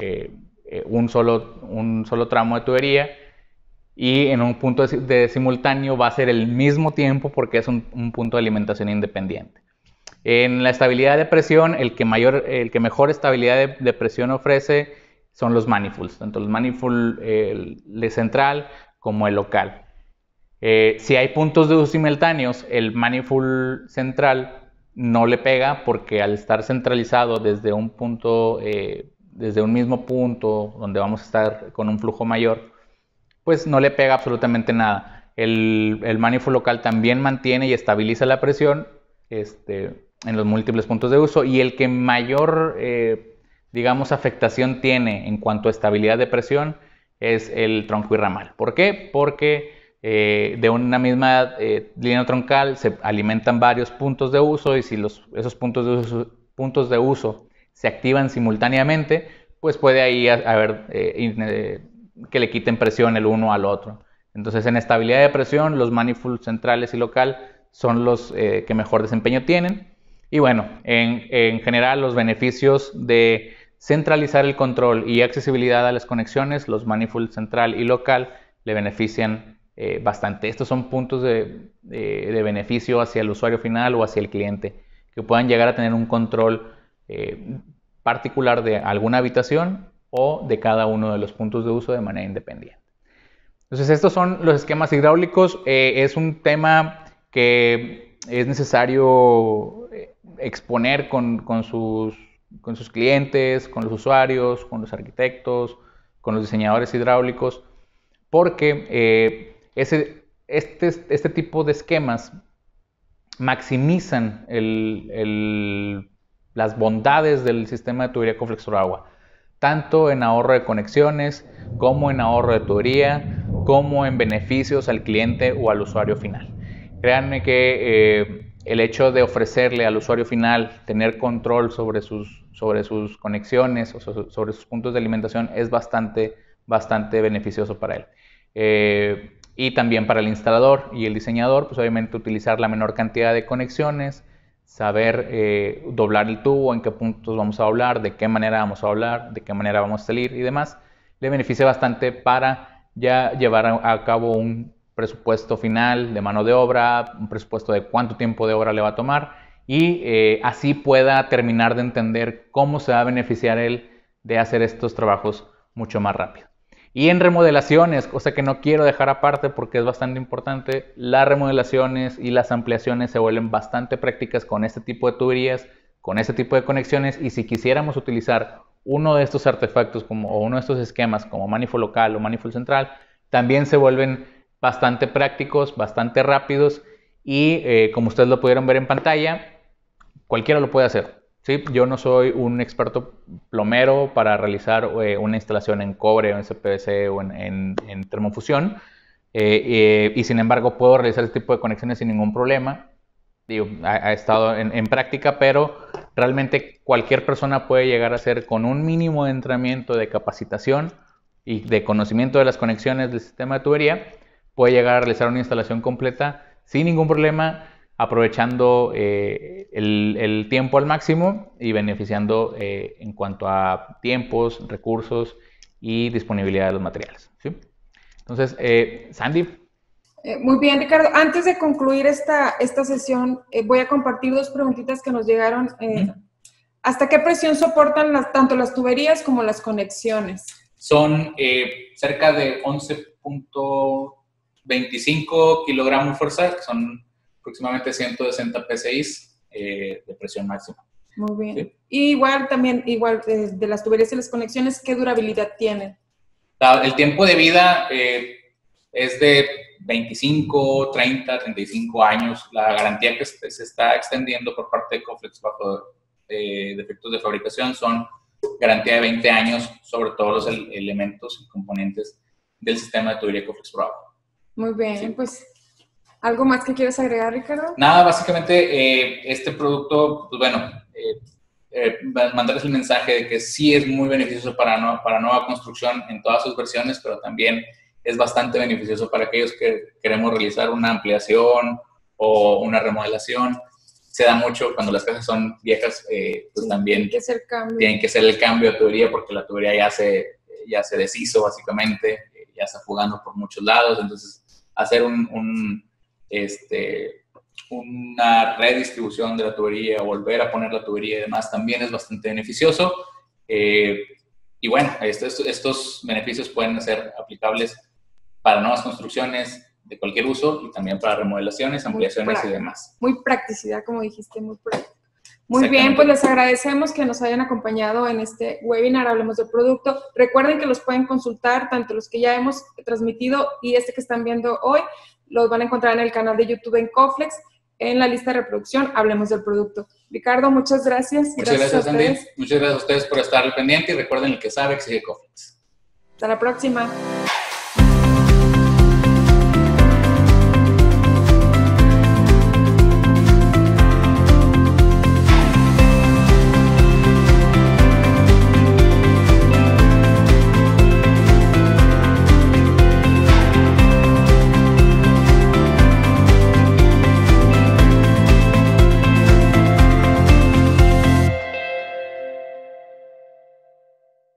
un solo tramo de tubería. Y en un punto de simultáneo va a ser el mismo tiempo porque es un punto de alimentación independiente. En la estabilidad de presión, el que mejor estabilidad de presión ofrece son los manifolds, tanto el manifold central como el local. Si hay puntos de uso simultáneos, el manifold central no le pega porque al estar centralizado desde un mismo punto donde vamos a estar con un flujo mayor, pues no le pega absolutamente nada. El manifold local también mantiene y estabiliza la presión en los múltiples puntos de uso, y el que mayor, digamos, afectación tiene en cuanto a estabilidad de presión es el tronco y ramal. ¿Por qué? Porque de una misma línea troncal se alimentan varios puntos de uso, y si esos puntos de uso se activan simultáneamente, pues puede ahí haber que le quiten presión el uno al otro. Entonces, en estabilidad de presión, los manifolds centrales y local son los que mejor desempeño tienen. Y bueno, en general, los beneficios de centralizar el control y accesibilidad a las conexiones, los manifolds central y local le benefician bastante. Estos son puntos de beneficio hacia el usuario final o hacia el cliente, que puedan llegar a tener un control particular de alguna habitación o de cada uno de los puntos de uso de manera independiente. Entonces, estos son los esquemas hidráulicos. Es un tema que es necesario exponer con sus clientes, con los usuarios, con los arquitectos, con los diseñadores hidráulicos, porque este tipo de esquemas maximizan las bondades del sistema de tubería con flexor agua, tanto en ahorro de conexiones, como en ahorro de tubería, como en beneficios al cliente o al usuario final. Créanme que el hecho de ofrecerle al usuario final tener control sobre sus conexiones o sobre sus puntos de alimentación es bastante beneficioso para él. Y también para el instalador y el diseñador, pues obviamente utilizar la menor cantidad de conexiones, saber doblar el tubo, en qué puntos vamos a doblar, de qué manera vamos a doblar, de qué manera vamos a salir y demás, le beneficia bastante para ya llevar a cabo un presupuesto final de mano de obra, un presupuesto de cuánto tiempo de obra le va a tomar y así pueda terminar de entender cómo se va a beneficiar él de hacer estos trabajos mucho más rápido. Y en remodelaciones, cosa que no quiero dejar aparte porque es bastante importante, las remodelaciones y las ampliaciones se vuelven bastante prácticas con este tipo de tuberías, con este tipo de conexiones, y si quisiéramos utilizar uno de estos artefactos o uno de estos esquemas como manifold local o manifold central, también se vuelven bastante prácticos, bastante rápidos y como ustedes lo pudieron ver en pantalla, cualquiera lo puede hacer. ¿Sí? Yo no soy un experto plomero para realizar una instalación en cobre o en CPVC o en termofusión y sin embargo puedo realizar este tipo de conexiones sin ningún problema. Digo, ha estado en práctica, pero realmente cualquier persona puede llegar a hacer con un mínimo de entrenamiento, de capacitación y de conocimiento de las conexiones del sistema de tubería, puede llegar a realizar una instalación completa sin ningún problema, aprovechando el tiempo al máximo y beneficiando en cuanto a tiempos, recursos y disponibilidad de los materiales, ¿sí? Entonces, Sandy. Muy bien, Ricardo. Antes de concluir esta sesión, voy a compartir dos preguntitas que nos llegaron. ¿Hasta qué presión soportan tanto las tuberías como las conexiones? Son cerca de 11.25 kilogramos fuerza, que son aproximadamente 160 PSI de presión máxima. Muy bien. ¿Sí? Y igual de las tuberías y las conexiones, ¿qué durabilidad tienen? El tiempo de vida es de 25, 30, 35 años. La garantía que se está extendiendo por parte de Coflex bajo defectos de fabricación son garantía de 20 años sobre todos los elementos y componentes del sistema de tubería Coflex Pro. Muy bien, Sí. Pues, ¿algo más que quieras agregar, Ricardo? Nada, básicamente este producto, pues bueno, mandarles el mensaje de que sí es muy beneficioso para nueva construcción en todas sus versiones, pero también es bastante beneficioso para aquellos que queremos realizar una ampliación o una remodelación. Se da mucho cuando las casas son viejas, pues sí, también tienen que hacer el cambio de tubería porque la tubería ya se deshizo básicamente, ya está jugando por muchos lados, entonces hacer una redistribución de la tubería, volver a poner la tubería y demás también es bastante beneficioso. Y bueno, estos beneficios pueden ser aplicables para nuevas construcciones de cualquier uso y también para remodelaciones, ampliaciones y demás. Muy practicidad, como dijiste, muy práctico. Muy bien, pues les agradecemos que nos hayan acompañado en este webinar Hablemos del Producto. Recuerden que los pueden consultar, tanto los que ya hemos transmitido y este que están viendo hoy, los van a encontrar en el canal de YouTube en Coflex, en la lista de reproducción Hablemos del Producto. Ricardo, muchas gracias. Muchas gracias, Sandy. Muchas gracias a ustedes por estar al pendiente y recuerden, el que sabe exige Coflex. Hasta la próxima.